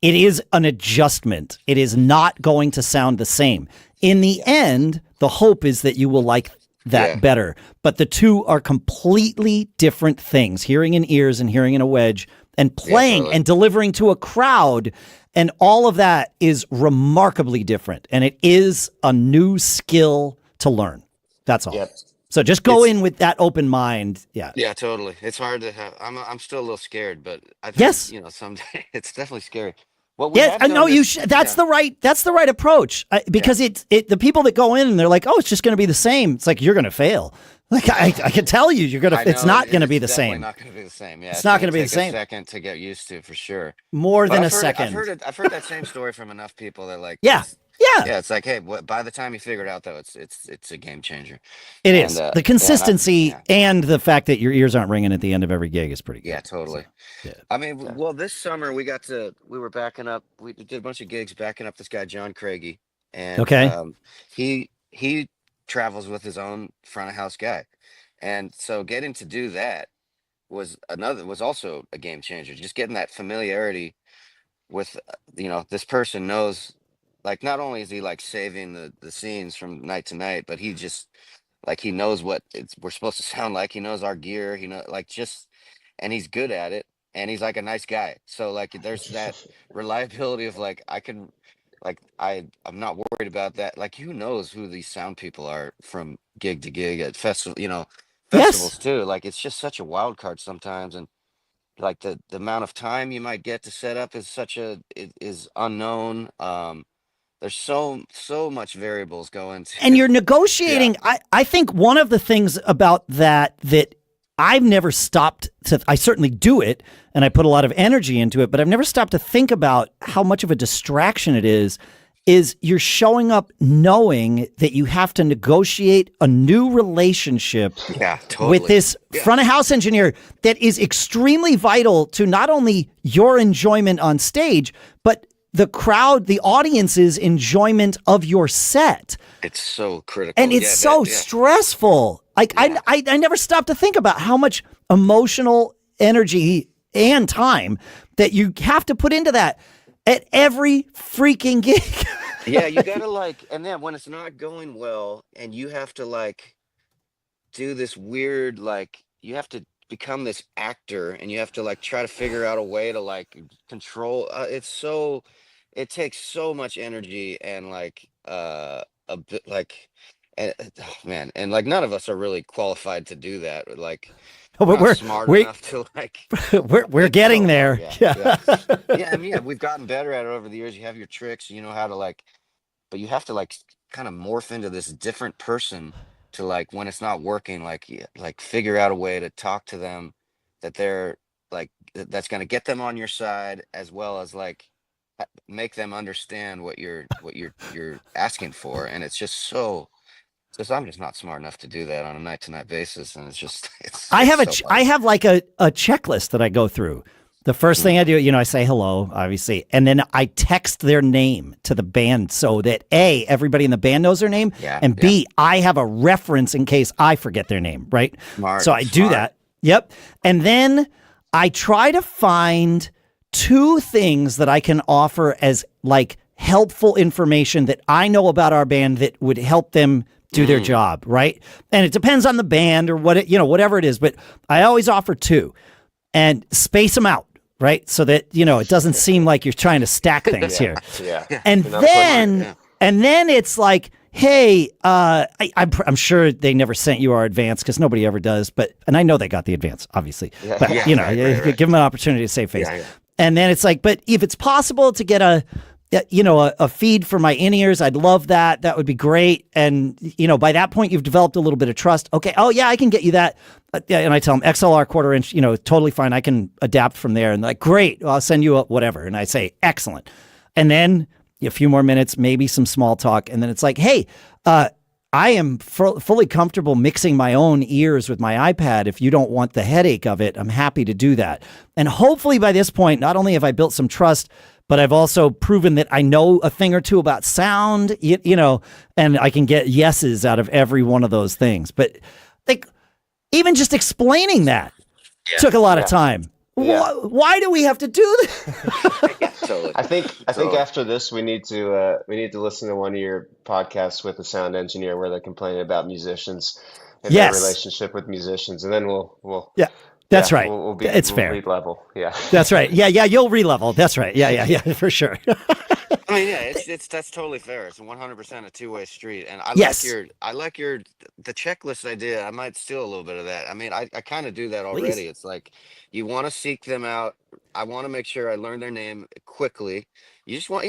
is an adjustment. It is not going to sound the same. In the end, the hope is that you will like that better. But the two are completely different things, hearing in ears and hearing in a wedge, and playing and delivering to a crowd. And all of that is remarkably different. And it is a new skill to learn. That's all. Yep. So just go in with that open mind. Yeah. Yeah, totally. It's hard to have. I'm still a little scared, but I think, someday it's definitely scary. What we have done that's the right approach because the people that go in and they're like, oh, it's just going to be the same. It's like, you're going to fail. I can tell you, it's not going to be the same. Not going to be the same. Yeah, it's not going to be the same. A second to get used to, for sure. More than a second. I've heard that same story from enough people that Yeah. It's like, hey, by the time you figure it out, though, it's a game changer. It is the consistency and the fact that your ears aren't ringing at the end of every gig is pretty good. Yeah, totally. So, I mean, well, this summer we were backing up. We did a bunch of gigs backing up this guy John Craigie, and he travels with his own front of house guy, and so getting to do that was also a game changer. Just getting that familiarity with this person knows. Not only is he saving the scenes from night to night, but he just he knows what we're supposed to sound like. He knows our gear. And he's good at it. And he's a nice guy. So there's that reliability of I'm not worried about that. Who knows who these sound people are from gig to gig at festivals too. It's just such a wild card sometimes. And the amount of time you might get to set up is unknown. There's so much variables go into, and you're negotiating. I think one of the things about that I've never stopped to, I certainly do it and I put a lot of energy into it, but I've never stopped to think about how much of a distraction it is you're showing up knowing that you have to negotiate a new relationship with this front of house engineer that is extremely vital to not only your enjoyment on stage, but the crowd, the audience's enjoyment of your set. It's so critical. And it's so stressful. I never stop to think about how much emotional energy and time that you have to put into that at every freaking gig. Yeah, you gotta and then when it's not going well and you have to do this weird, you have to become this actor and you have to try to figure out a way to control. It takes so much energy and a bit and oh, man, and none of us are really qualified to do that. We're smart enough to we're getting there. Yeah. I mean, we've gotten better at it over the years. You have your tricks, you know how to but you have to kind of morph into this different person to when it's not working, figure out a way to talk to them that they're that's going to get them on your side, as well as make them understand what you're asking for. And it's just so Because I'm just not smart enough to do that on a night to night basis, and it's just I have it's so hard. I have like a checklist that I go through. The first thing I do, I say hello, obviously, and then I text their name to the band so that A, everybody in the band knows their name, and B, I have a reference in case I forget their name, right? Smart, so I do that. Yep. And then I try to find 2 things that I can offer as like helpful information that I know about our band that would help them do their job, right? And it depends on the band or whatever it is, but I always offer 2 and space them out, right? So that, it doesn't seem like you're trying to stack things here. Yeah. And then it's like, hey, I'm sure they never sent you our advance because nobody ever does, and I know they got the advance, obviously, but right. give them an opportunity to save face. Yeah. And then it's like, but if it's possible to get a feed for my in-ears, I'd love that. That would be great. And, by that point, you've developed a little bit of trust. Okay. Oh, yeah, I can get you that. And I tell them XLR 1/4 inch, totally fine. I can adapt from there. And like, great, I'll send you a whatever. And I say, excellent. And then a few more minutes, maybe some small talk. And then it's like, hey, I am fully comfortable mixing my own ears with my iPad. If you don't want the headache of it, I'm happy to do that. And hopefully by this point, not only have I built some trust, but I've also proven that I know a thing or two about sound, and I can get yeses out of every one of those things. But like, even just explaining that took a lot of time. Yeah. Why do we have to do this? Totally. I think after this we need to listen to one of your podcasts with a sound engineer where they're complaining about musicians and their relationship with musicians, and then we'll That's right. We'll fair. Re-level. Yeah. That's right. Yeah. You'll re-level. That's right. Yeah, for sure. I mean, that's totally fair. It's 100% a two-way street, and I like the checklist idea. I might steal a little bit of that. I mean, I kind of do that already. Please. It's like you want to seek them out. I want to make sure I learn their name quickly. You just want,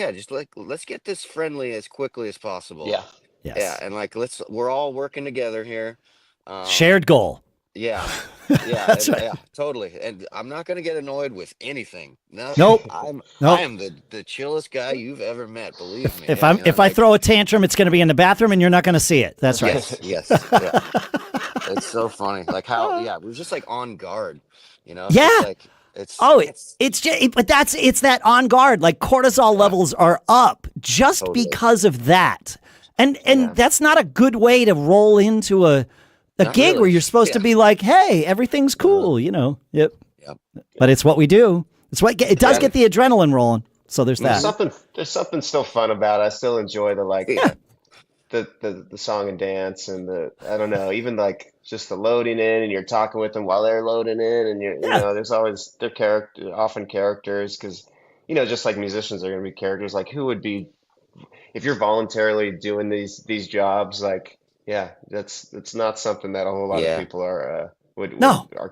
let's get this friendly as quickly as possible. Yeah. Yes. Yeah, and like we're all working together here. Shared goal. Yeah, That's right. Yeah, totally. And I'm not going to get annoyed with anything. No, Nope. I am the chillest guy you've ever met. Believe me. If I throw a tantrum, it's going to be in the bathroom, and you're not going to see it. That's right. Yes. Yeah. It's so funny. Like how we're just like on guard. Yeah. It's like it's that on guard. Like cortisol levels are up just because of that, and that's not a good way to roll into a gig where you're supposed to be like, hey, everything's cool, Yep. But it's what we do. It's what it does get the adrenaline rolling. So there's that. There's something still fun about it. I still enjoy the song and dance and I don't know, even like just the loading in and you're talking with them while they're loading in and there's always often characters because just like musicians are going to be characters. Like who would be if you're voluntarily doing these jobs, like. Yeah, that's not something that a whole lot of people are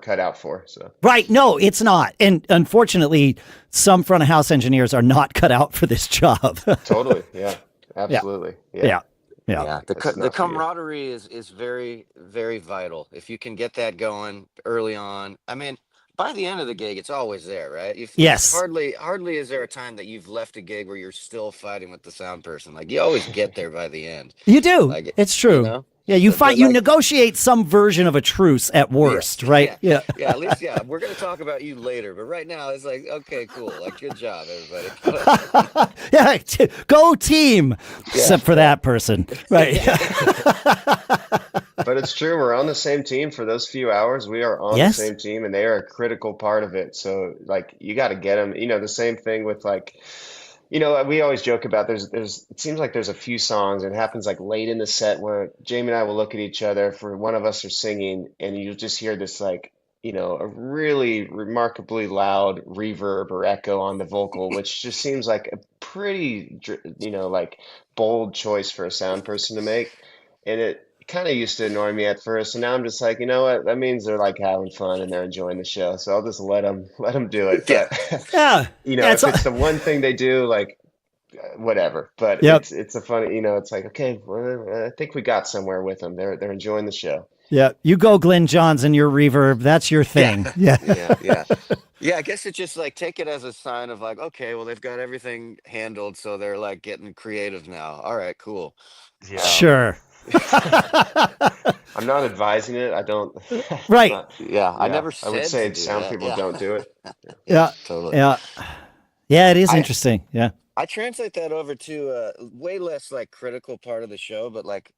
cut out for. So right, no, it's not, and unfortunately, some front of house engineers are not cut out for this job. Totally, yeah, absolutely, yeah. The camaraderie is very, very vital. If you can get that going early on, I mean, by the end of the gig, it's always there, right? Yes. Hardly is there a time that you've left a gig where you're still fighting with the sound person. Like you always get there by the end. You do. Like, it's true. Yeah, you negotiate some version of a truce at worst, right? Yeah. At least, we're going to talk about you later. But right now, it's like, okay, cool. Like, good job, everybody. Go team, except for that person. Right. But it's true. We're on the same team for those few hours. We are on the same team, and they are a critical part of it. So, like, you got to get them. The same thing with, like, we always joke about it seems like there's a few songs, and it happens like late in the set where Jamie and I will look at each other for one of us are singing and you'll just hear this like, a really remarkably loud reverb or echo on the vocal, which just seems like a pretty, like bold choice for a sound person to make. And it kind of used to annoy me at first. And now I'm just like, you know what? That means they're like having fun and they're enjoying the show. So I'll just let them do it. But, if it's the one thing they do, like whatever, but it's a funny, it's like, okay, well, I think we got somewhere with them. They're enjoying the show. Yeah. You go Glenn Johns and your reverb. That's your thing. Yeah. I guess it's just like, take it as a sign of like, okay, well, they've got everything handled. So they're like getting creative now. All right, cool. Yeah. Sure. I'm not advising it. I don't. Right. Yeah, I Yeah, never I would said to say do sound that. people Yeah. don't do it. Yeah. Totally. Yeah. Yeah, it is I interesting. Yeah. I translate that over to way less like critical part of the show, but like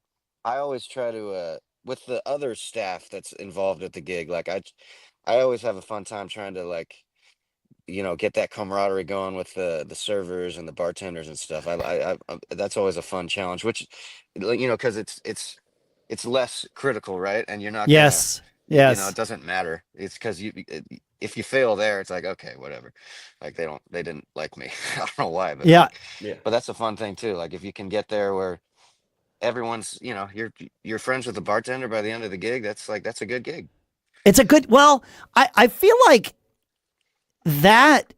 I always try to with the other staff that's involved at the gig, like I always have a fun time trying to like, get that camaraderie going with the servers and the bartenders and stuff. That's always a fun challenge, which like, because it's less critical, right? And you're not gonna Yes. it Yes. doesn't matter. It's because if you fail there, it's like, okay, whatever. Like they didn't like me. I don't know why, but Yeah. like, Yeah. but that's a fun thing too. Like if you can get there where everyone's, you're friends with the bartender by the end of the gig, that's a good gig. It's a good, well, I feel like that,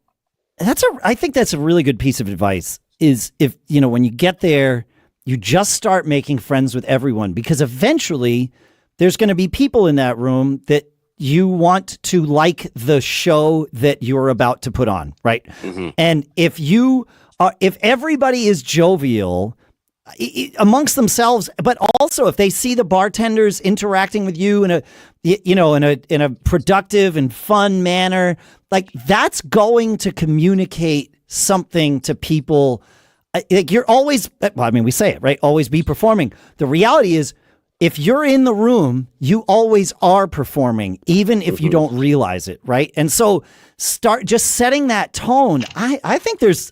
I think that's a really good piece of advice is if, when you get there, you just start making friends with everyone because eventually there's going to be people in that room that you want to like the show that you're about to put on, right? Mm-hmm. And if everybody is jovial amongst themselves, but also if they see the bartenders interacting with you in a productive and fun manner, like that's going to communicate something to people. Like you're always, well, I mean, we say it, right? Always be performing. The reality is, if you're in the room, you always are performing, even if you don't realize it, right? And so start just setting that tone. I think there's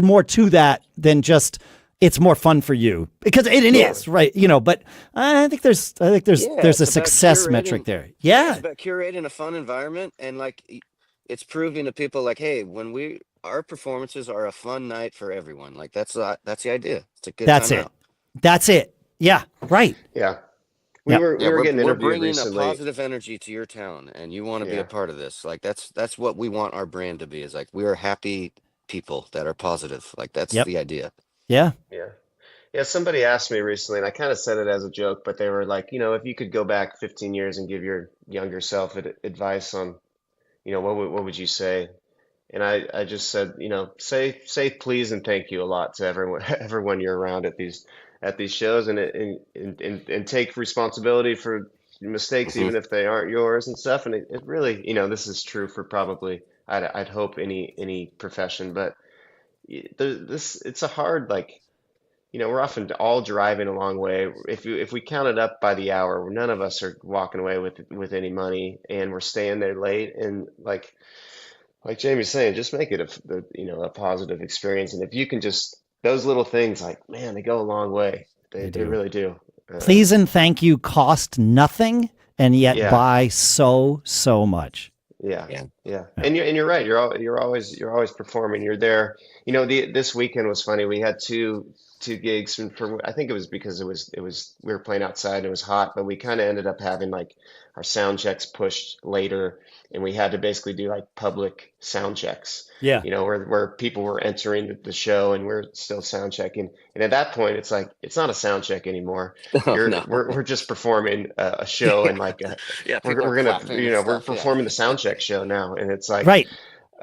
more to that than just it's more fun for you because it is, right? But I think there's a it's about success metric there. It's Yeah. about curating a fun environment and like it's proving to people like, hey, when our performances are a fun night for everyone. Like that's the idea. It's a good That's time it. out. That's it. Yeah. Right. Yeah. Yeah. We were getting We're interviewed bringing a recently. positive energy to your town, and you want to be a Yeah. part of this. Like that's what we want our brand to be. Is like we are happy people that are positive. Like that's Yep. the idea. Yeah. Yeah. Yeah. Somebody asked me recently, and I kind of said it as a joke, but they were like, if you could go back 15 years and give your younger self advice on, what would you say? And I just said, say please and thank you a lot to everyone you're around at these shows, and take responsibility for mistakes Hmm. even if they aren't yours and stuff. And it really, this is true for probably I'd hope any profession, but it's a hard like. We're often all driving a long way. If we count it up by the hour, none of us are walking away with any money, and we're staying there late. And like Jamie's saying, just make it a positive experience. And if you can just those little things, like man, they go a long way. They They do. really do. Please and thank you cost nothing and yet Yeah, buy so much. yeah, Yeah. yeah. And you're right. You're always performing. You're there. This weekend was funny. We had two gigs, and I think it was because it was we were playing outside and it was hot, but we kind of ended up having like our sound checks pushed later, and we had to basically do like public sound checks. Yeah. Where people were entering the show and we're still sound checking. And at that point, it's like it's not a sound check anymore. Oh no. We're just performing a show, and like Yeah, people are we're gonna clapping and we're stuff. Yeah. performing the sound check show now, and it's like Right.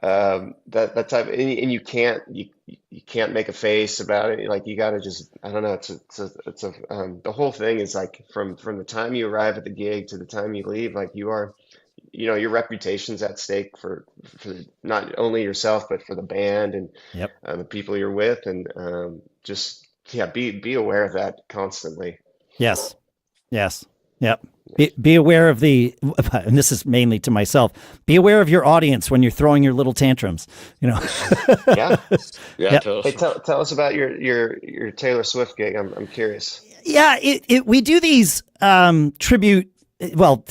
that type, and you can't make a face about it. Like you got to just I don't know. The whole thing is like from the time you arrive at the gig to the time you leave, like you are. Your reputation's at stake for not only yourself but for the band and Yep. the people you're with, and just be aware of that constantly. Yes. Yes. Yep. Be aware of and this is mainly to myself, be aware of your audience when you're throwing your little tantrums, Yeah. Yeah, Yep. totally. Hey, tell us about your Taylor Swift gig. I'm curious. Yeah. We do these tribute. Well,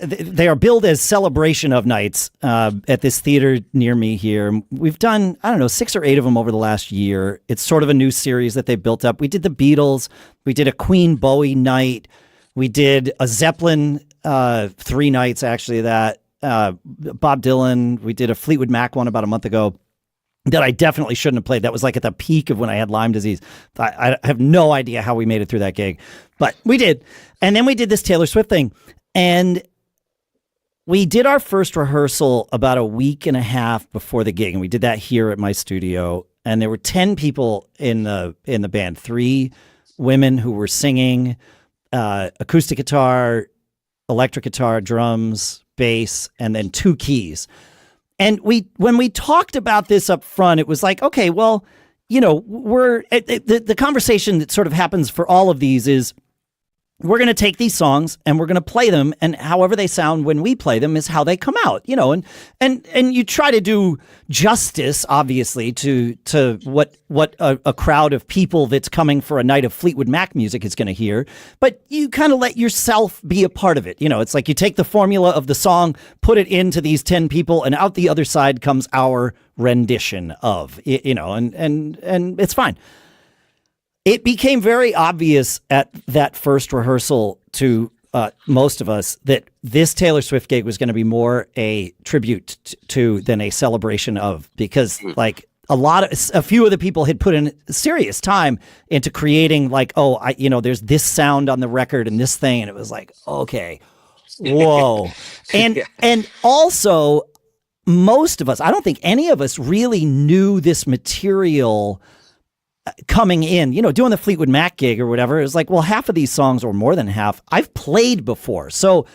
they are billed as celebration of nights at this theater near me here. We've done, I don't know, 6 or 8 of them over the last year. It's sort of a new series that they built up. We did the Beatles. We did a Queen Bowie night. We did a Zeppelin 3 nights, actually, that. Bob Dylan. We did a Fleetwood Mac one about a month ago that I definitely shouldn't have played. That was like at the peak of when I had Lyme disease. I have no idea how we made it through that gig, but we did. And then we did this Taylor Swift thing. And we did our first rehearsal about a week and a half before the gig. And we did that here at my studio. And there were 10 people in the band. 3 women who were singing, acoustic guitar, electric guitar, drums, bass, and then 2 keys. And when we talked about this up front, it was like, okay, well, the conversation that sort of happens for all of these is we're going to take these songs and we're going to play them, and however they sound when we play them is how they come out, and you try to do justice, obviously, to what a crowd of people that's coming for a night of Fleetwood Mac music is going to hear, but you kind of let yourself be a part of it. It's like you take the formula of the song, put it into these 10 people, and out the other side comes our rendition of, and it's fine. It became very obvious at that first rehearsal to most of us that this Taylor Swift gig was going to be more a tribute to than a celebration of, because like a few of the people had put in serious time into creating like, there's this sound on the record and this thing, and it was like, okay, whoa. And also most of us, I don't think any of us really knew this material coming in, doing the Fleetwood Mac gig or whatever. It was like, well, half of these songs, or more than half, I've played before. So,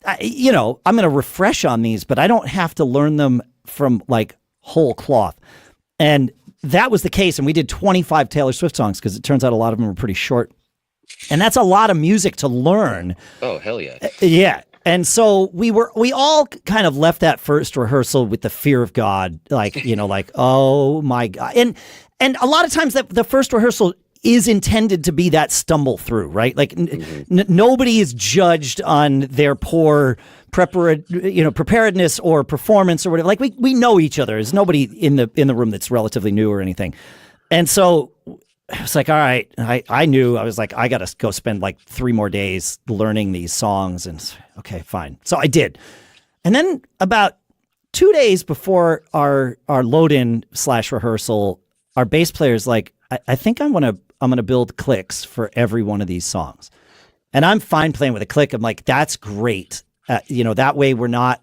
I'm going to refresh on these, but I don't have to learn them from like whole cloth. And that was the case. And we did 25 Taylor Swift songs because it turns out a lot of them were pretty short. And that's a lot of music to learn. Oh, hell yeah. Yeah. And so we all kind of left that first rehearsal with the fear of God, like, like, oh my God. And a lot of times that the first rehearsal is intended to be that stumble through, right? Like nobody is judged on their poor preparedness or performance or whatever. Like we know each other. There's nobody in the room that's relatively new or anything. And so it's like, all right, I knew, I was like, I got to go spend like 3 more days learning these songs. And okay, fine. So I did. And then about 2 days before our load-in / rehearsal, our bass player's like, I think I'm gonna build clicks for every one of these songs. And I'm fine playing with a click. I'm like, that's great. That way we're not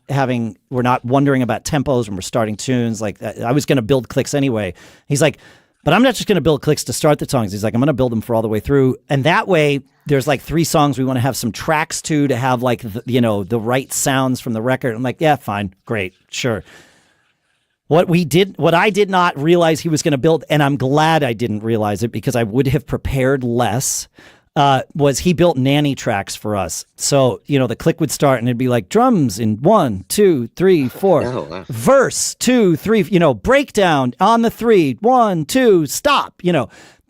wondering about tempos when we're starting tunes. Like I was going to build clicks anyway. He's like, but I'm not just going to build clicks to start the songs. He's like, I'm going to build them for all the way through. And that way there's like 3 songs we want to have some tracks to have like, the right sounds from the record. I'm like, yeah, fine. Great. Sure. What I did not realize he was going to build, and I'm glad I didn't realize it because I would have prepared less, was he built nanny tracks for us. So, the click would start and it'd be like drums in 1, 2, 3, 4, oh, wow. Verse 2, 3, breakdown on the 3, 1, 2, stop,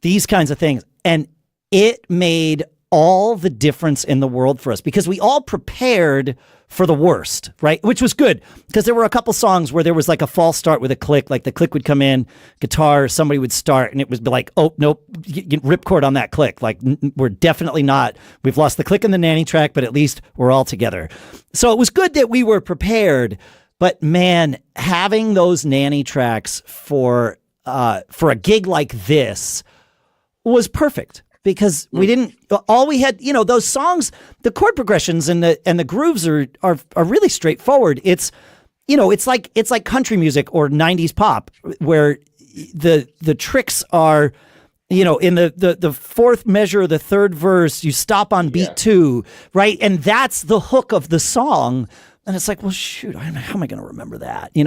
these kinds of things. And it made all the difference in the world for us because we all prepared for the worst, right? Which was good because there were a couple songs where there was like a false start with a click, like the click would come in, guitar, somebody would start, and it would be like, oh, nope, ripcord on that click. Like we're definitely not, we've lost the click in the nanny track, but at least we're all together. So it was good that we were prepared, but man, having those nanny tracks for a gig like this was perfect. Because we didn't, all we had, those songs, the chord progressions and the grooves are really straightforward. It's, it's like country music or 90s pop where the tricks are, in the fourth measure, the third verse, you stop on beat 2, right? And that's the hook of the song. And it's like, well, shoot, how am I going to remember that? Yeah,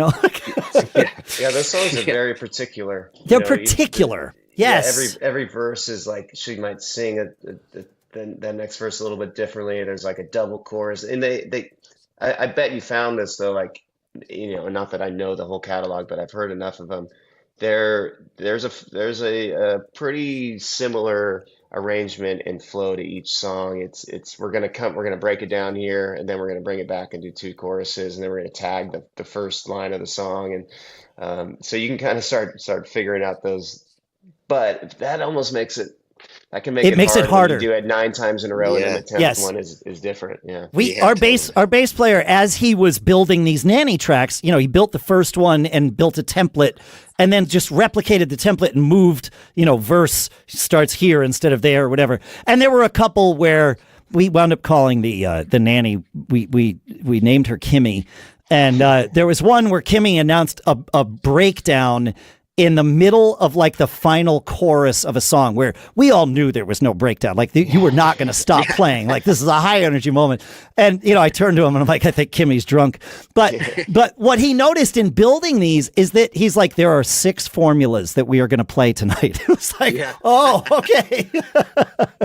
those songs are very particular. They're particular. Yes. Yeah, every verse is like she might sing the next verse a little bit differently. There's like a double chorus, and I bet you found this though. Like not that I know the whole catalog, but I've heard enough of them. There's a pretty similar arrangement and flow to each song. It's we're gonna break it down here, and then we're gonna bring it back and do 2 choruses, and then we're gonna tag the first line of the song, and so you can kind of start figuring out those. But that almost makes it. That can make it harder. When you do it 9 times in a row, and then the 10th one is different. Yeah. Our bass player, as he was building these nanny tracks, he built the first one and built a template, and then just replicated the template and moved. Verse starts here instead of there, or whatever. And there were a couple where we wound up calling the nanny. We named her Kimmy, and there was one where Kimmy announced a breakdown in the middle of like the final chorus of a song where we all knew there was no breakdown. Like you were not going to stop playing. Like this is a high energy moment. And, I turned to him and I'm like, I think Kimmy's drunk. But what he noticed in building these is that he's like, there are 6 formulas that we are going to play tonight. It was like, oh, okay.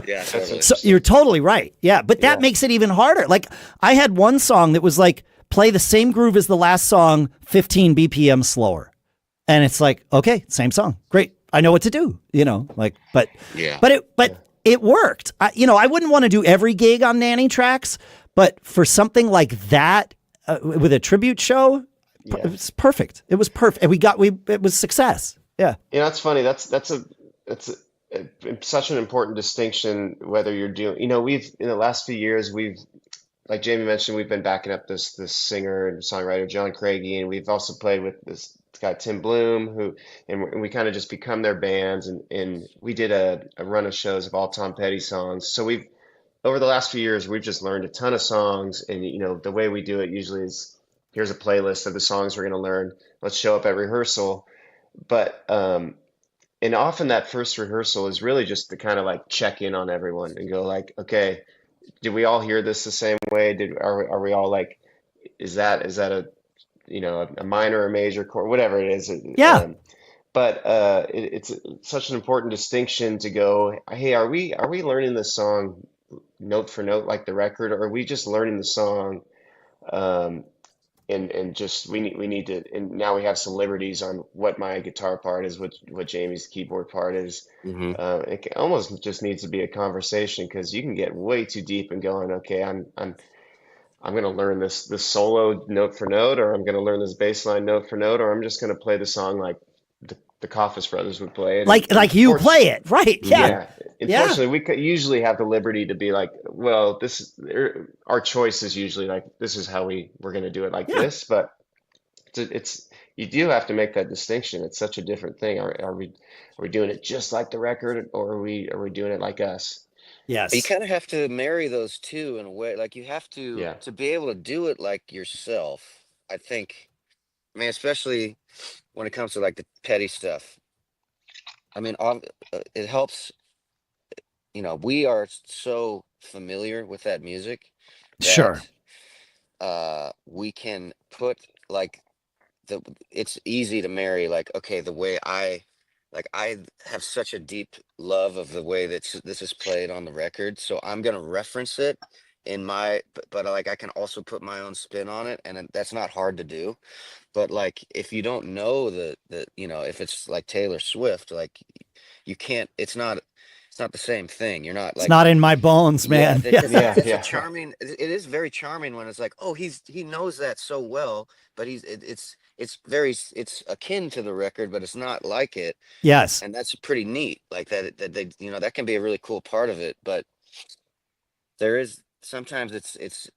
Yeah, totally. So you're totally right. Yeah. But that makes it even harder. Like I had one song that was like, play the same groove as the last song, 15 BPM slower. And it's like, okay, same song. Great. I know what to do, but it worked. I wouldn't want to do every gig on Nanny tracks, but for something like that with a tribute show, it was perfect. It was perfect. And it was success. Yeah. It's funny. That's such an important distinction, whether you're doing, we've, in the last few years, like Jamie mentioned, we've been backing up this singer and songwriter, John Craigie, and we've also played with this guy, Tim Bloom, and we kind of just become their bands. And we did a run of shows of all Tom Petty songs. So over the last few years, we've just learned a ton of songs. And, the way we do it usually is, here's a playlist of the songs we're going to learn. Let's show up at rehearsal. But, and often that first rehearsal is really just to kind of like check in on everyone and go like, okay, did we all hear this the same way? Are we all like, is that a minor or major chord, whatever it is. Yeah. But it's such an important distinction to go, hey, are we learning the song note for note like the record, or are we just learning the song and just we need to, and now we have some liberties on what my guitar part is, what Jamie's keyboard part is. It almost just needs to be a conversation, because you can get way too deep and going, okay, I'm going to learn this solo note for note, or I'm going to learn this bass line note for note, or I'm just going to play the song like the Coffis Brothers would play it. Like you play it, right? Yeah. Unfortunately, we could usually have the liberty to be like, well, our choice is usually like, this is how we're going to do it like this. But you do have to make that distinction. It's such a different thing. Are we doing it just like the record, or are we doing it like us? Yes. You kind of have to marry those two in a way. Like you have to be able to do it like yourself. I think, especially when it comes to like the petty stuff. It helps. We are so familiar with that music that, sure. We can put like it's easy to marry, like, okay, the way I have such a deep love of the way that this is played on the record, so I'm gonna reference it in but like I can also put my own spin on it, and that's not hard to do. But like if you don't know if it's like Taylor Swift, like you can't. It's not the same thing. You're not like, it's not in my bones, man. It's a charming. It is very charming when it's like, oh, he knows that so well, but it's akin to the record, but it's not like it. Yes. And that's pretty neat. Like that they, that can be a really cool part of it. But there is sometimes it's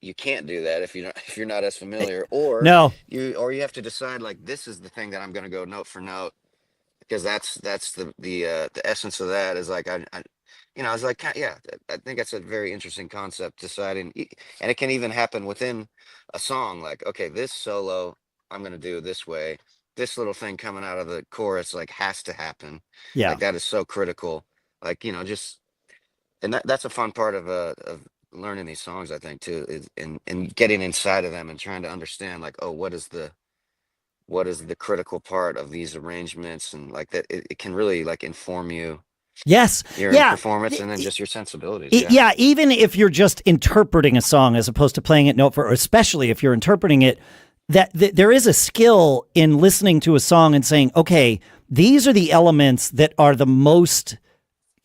you can't do that if you're not as familiar, or you have to decide like, this is the thing that I'm going to go note for note, because that's the essence of that is like, I was like, I think that's a very interesting concept, deciding, and it can even happen within a song, like, okay, this solo I'm going to do this way, this little thing coming out of the chorus like has to happen. Like that is so critical, like, and that's a fun part of learning these songs, I think, too, is and getting inside of them and trying to understand like, oh, what is the critical part of these arrangements, and like that it can really like inform you. Yes. Your performance, and then just your sensibilities. Even if you're just interpreting a song as opposed to playing it note for, or especially if you're interpreting it, that there is a skill in listening to a song and saying, okay, these are the elements that are the most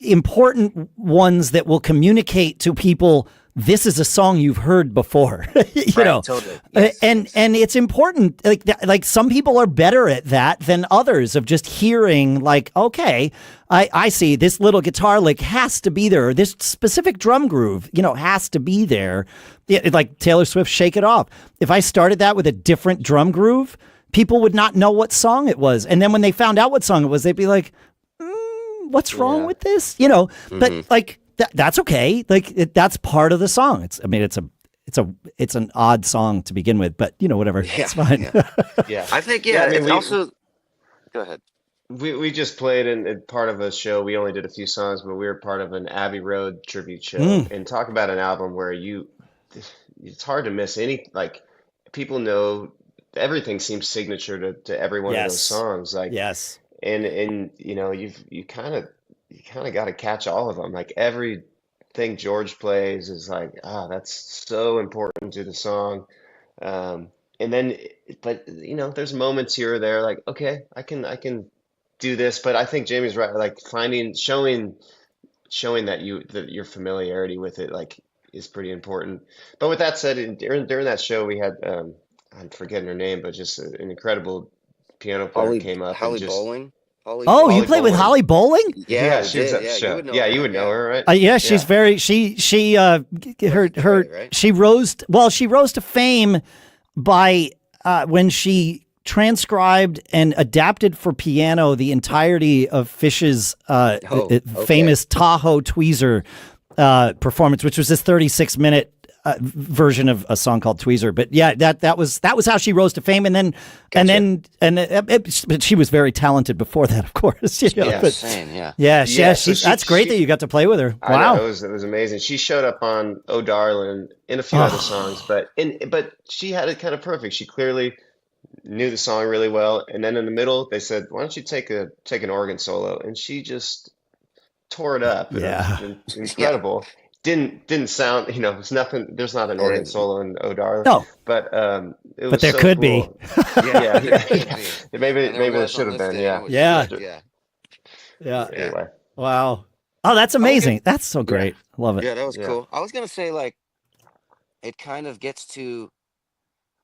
important ones that will communicate to people, this is a song you've heard before. Totally. Yes. And it's important, like some people are better at that than others, of just hearing like, okay, I see this little guitar lick has to be there, or this specific drum groove, has to be there. Like Taylor Swift, Shake It Off. If I started that with a different drum groove, people would not know what song it was. And then when they found out what song it was, they'd be like, what's wrong with this? But like, that's okay. Like that's part of the song. It's an odd song to begin with, but whatever. It's fine. I think, also, go ahead. We just played in part of a show. We only did a few songs, but we were part of an Abbey Road tribute show. Mm, And talk about an album where it's hard to miss any, like, people know everything seems signature to every one of those yes. songs. Like, Yes. and you kind of got to catch all of them. Like everything George plays is like, that's so important to the song. Um, and then, but there's moments here or there, like, okay, I can do this. But I think Jamie's right. Like showing that your familiarity with it, like, is pretty important. But with that said, during that show, we had, I'm forgetting her name, but just an incredible piano player came up and Holly just, Bowling. Holly Oh, you Holly Bowling. played with Bowling. Holly Bowling? Yeah, Yeah, we she was did. at the Yeah, you show. would know Yeah, her you then. would know Yeah. her, right? Yeah, she's Yeah. very she her She's great, her right? she rose to fame by when she transcribed and adapted for piano the entirety of Fish's Oh, okay. famous Tahoe Tweezer performance, which was this 36-minute version of a song called Tweezer. But yeah, that was how she rose to fame, and then Gotcha. but she was very talented before that, of course. You know, Yeah. but Insane. Yeah. yeah, Yeah, so that's great that you got to play with her. I know Wow. it was amazing. She showed up on "Oh Darling" and a few other songs, Oh, but she had it kind of perfect. She clearly knew the song really well. And then in the middle, they said, "Why don't you take an organ solo?" And she just tore it up. It was yeah. Yeah. incredible. Didn't sound, it's nothing. There's not an organ And solo in "Oh Darling," No, but it but was there so could be. cool. yeah, Yeah, there could yeah. be. Maybe And there maybe there was should on have this been. thing, Yeah. which is Yeah. like, yeah, Yeah. yeah. Anyway, Wow. Oh, that's I was gonna, amazing. That's so yeah, great. Love it. yeah, that was yeah. cool. I was gonna say, like, it kind of gets to,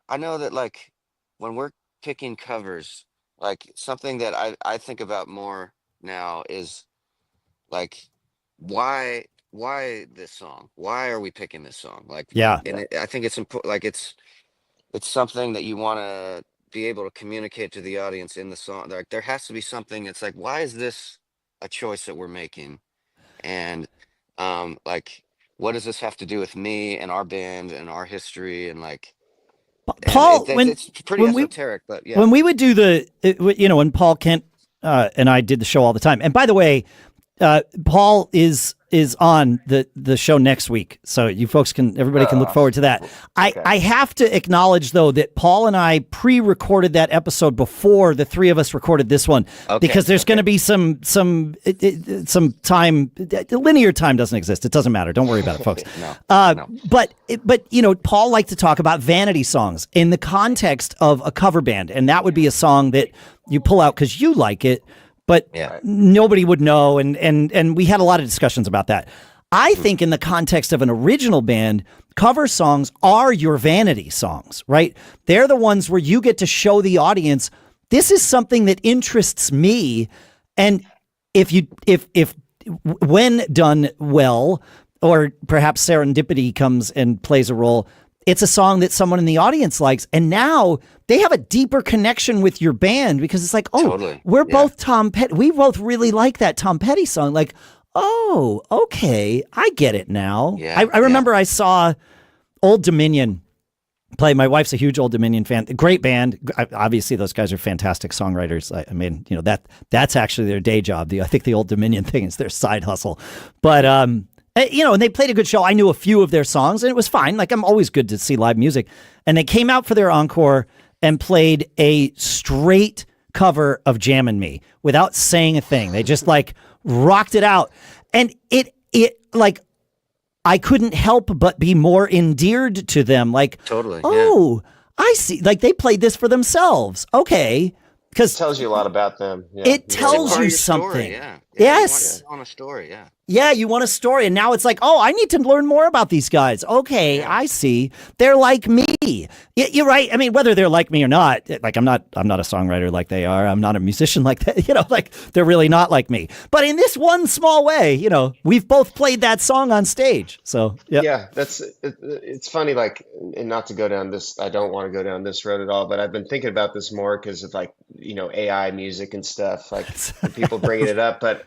I know that, like, when we're picking covers, like, something that I think about more now is, like, why this song? Why are we picking this song? Like, Yeah. and Yeah. I think it's important. Like, it's something that you want to be able to communicate to the audience in the song. Like, there has to be something that's like, why is this a choice that we're making? And like, what does this have to do with me and our band and our history? And like, and Paul, it's pretty when we esoteric, but yeah. when we would do when Paul Kent and I did the show all the time. And by the way, Paul is on the show next week, so you folks everybody can look Uh, forward to that. okay. I have to acknowledge though that Paul and I pre-recorded that episode before the three of us recorded this one because there's going to be some time. Linear time doesn't exist. It doesn't matter. Don't worry about it, folks. No, Uh, no. but Paul liked to talk about vanity songs in the context of a cover band, and that would be a song that you pull out because you like it, but Yeah. Right. nobody would know, and we had a lot of discussions about that. I think in the context of an original band, cover songs are your vanity songs, right? They're the ones where you get to show the audience this is something that interests me, and if when done well, or perhaps serendipity comes and plays a role, it's a song that someone in the audience likes. And now they have a deeper connection with your band because it's like, oh, Totally. we're Yeah. both Tom Petty. We both really like that Tom Petty song. Like, oh, okay, I get it now. Yeah. I Yeah. remember I saw Old Dominion play. My wife's a huge Old Dominion fan. Great band. Obviously, those guys are fantastic songwriters. I mean, that's actually their day job. I think the Old Dominion thing is their side hustle. But and they played a good show. I knew a few of their songs, and it was fine. Like, I'm always good to see live music. And they came out for their encore and played a straight cover of Jammin' Me without saying a thing. They just like rocked it out, and it like, I couldn't help but be more endeared to them. Like, Totally. Yeah. oh, I see. Like, they played this for themselves. Okay. Because Tells you a lot about them. Yeah. it You tells really you are. Your story, something. yeah. Yes. You want a story, yeah. Yeah, you want a story. And now it's like, oh, I need to learn more about these guys. Okay, Yeah. I see. They're like me. You're right. I mean, whether they're like me or not, like, I'm not a songwriter like they are. I'm not a musician like that. Like, they're really not like me. But in this one small way, we've both played that song on stage. So, yeah. Yeah, it's funny, like, and not to go down this, I don't want to go down this road at all, but I've been thinking about this more because of, like, AI music and stuff, like, and people bringing it up, but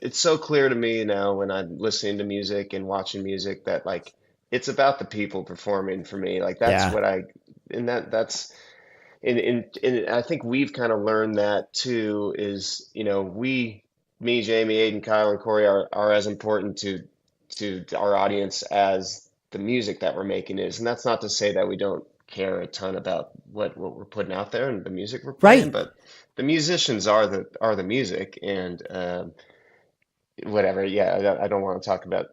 it's so clear to me now when I'm listening to music and watching music that, like, it's about the people performing for me. Like, that's Yeah. what and that's I think we've kind of learned that too, is, me, Jamie, Aiden, Kyle, and Corey are as important to our audience as the music that we're making is. And that's not to say that we don't care a ton about what we're putting out there and the music we're playing, Right. but the musicians are the music, and whatever. Yeah, I don't want to talk about.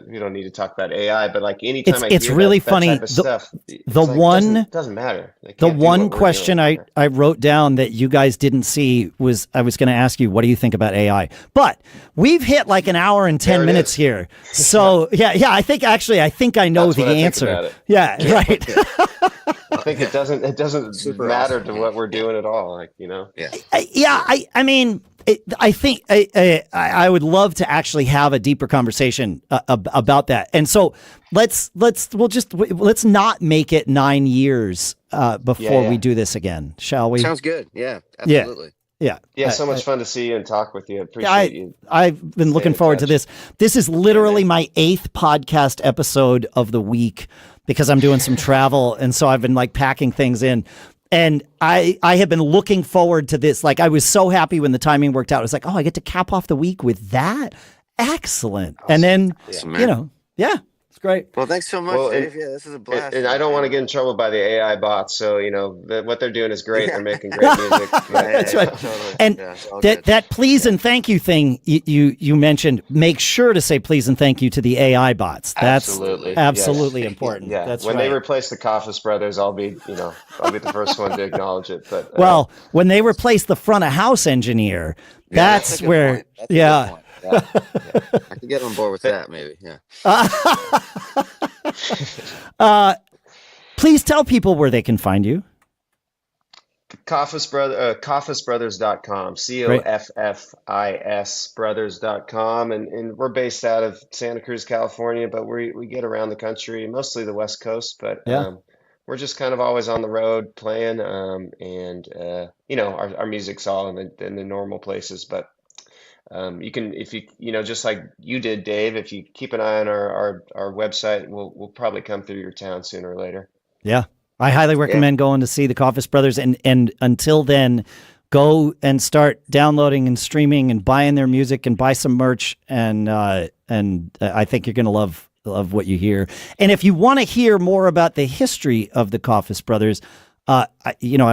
We don't need to talk about AI, but like anytime I It's hear really that funny. type of stuff, The like one doesn't matter. They the can't do one what we're question doing. I wrote down that you guys didn't see was I was going to ask you, what do you think about AI? But we've hit like an hour and 10 There it minutes is. here. So yeah, I think I know That's the what I think answer. about it. Yeah, right. I think it doesn't Super matter awesome. to what we're doing at all. Like, Yeah. I mean, I think I would love to actually have a deeper conversation about that. And so let's not make it 9 years before Yeah. we do this again, shall we? Sounds good. Yeah, absolutely. Yeah. Yeah, so much fun to see you and talk with you. Appreciate I, you. I've been Stay looking in forward to touch. this. This is literally my 8th podcast episode of the week because I'm doing some travel. And so I've been like packing things in. And I have been looking forward to this. Like I was so happy when the timing worked out. I was like, oh, I get to cap off the week with that. Excellent. And then, Awesome, you man. know, yeah, it's great. Well, thanks so much, Well, Dave. Yeah, this is a blast. And I don't want to get in trouble by the AI bots. So, what they're doing is great. They're making great music. That's right. Totally. And Yeah, it's all that good. that please and thank you thing you mentioned, make sure to say please and thank you to the AI bots. That's Absolutely. absolutely Yes. important. Yeah. That's when right. they replace the Coffis Brothers, I'll be the first one to acknowledge it. But Well, when they replace the front of house engineer, Yeah, that's a good where, point. That's a good yeah. point. Yeah. I can get on board with that, maybe. Yeah. Please tell people where they can find you. Coffisbrothers.com, Coffis brothers.com. And we're based out of Santa Cruz, California, but we get around the country, mostly the West Coast, but Yeah. we're just kind of always on the road playing, and our music's all in the normal places, but you can, if you just like you did, Dave, if you keep an eye on our website, we'll probably come through your town sooner or later. Yeah. I highly recommend going to see the Coffis Brothers. And until then, go and start downloading and streaming and buying their music and buy some merch. And I think you're going to love what you hear. And if you want to hear more about the history of the Coffis Brothers, I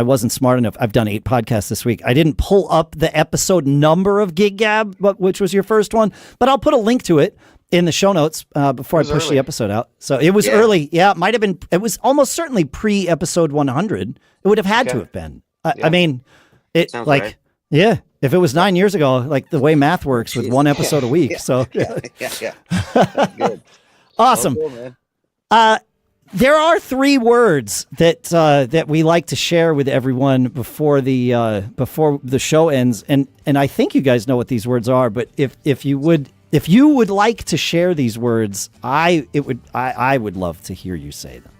wasn't smart enough. I've done 8 podcasts this week. I didn't pull up the episode number of Gig Gab, which was your first one, but I'll put a link to it in the show notes before I push early. the episode out. So it was early. Yeah, it might have been. It was almost certainly pre-episode 100. It would have had to have been. I mean, it Sounds like, right. yeah, if it was 9 years ago, like the way math works with one episode a week. So Yeah. Good. awesome. Oh, cool, man. There are 3 words that we like to share with everyone before the show ends, and I think you guys know what these words are. But if you would like to share these words, I would love to hear you say them.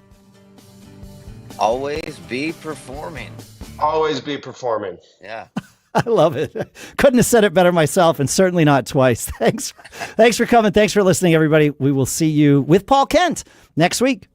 Always be performing. Always be performing. Yeah. I love it. Couldn't have said it better myself, and certainly not twice. Thanks for coming. Thanks for listening, everybody. We will see you with Paul Kent next week.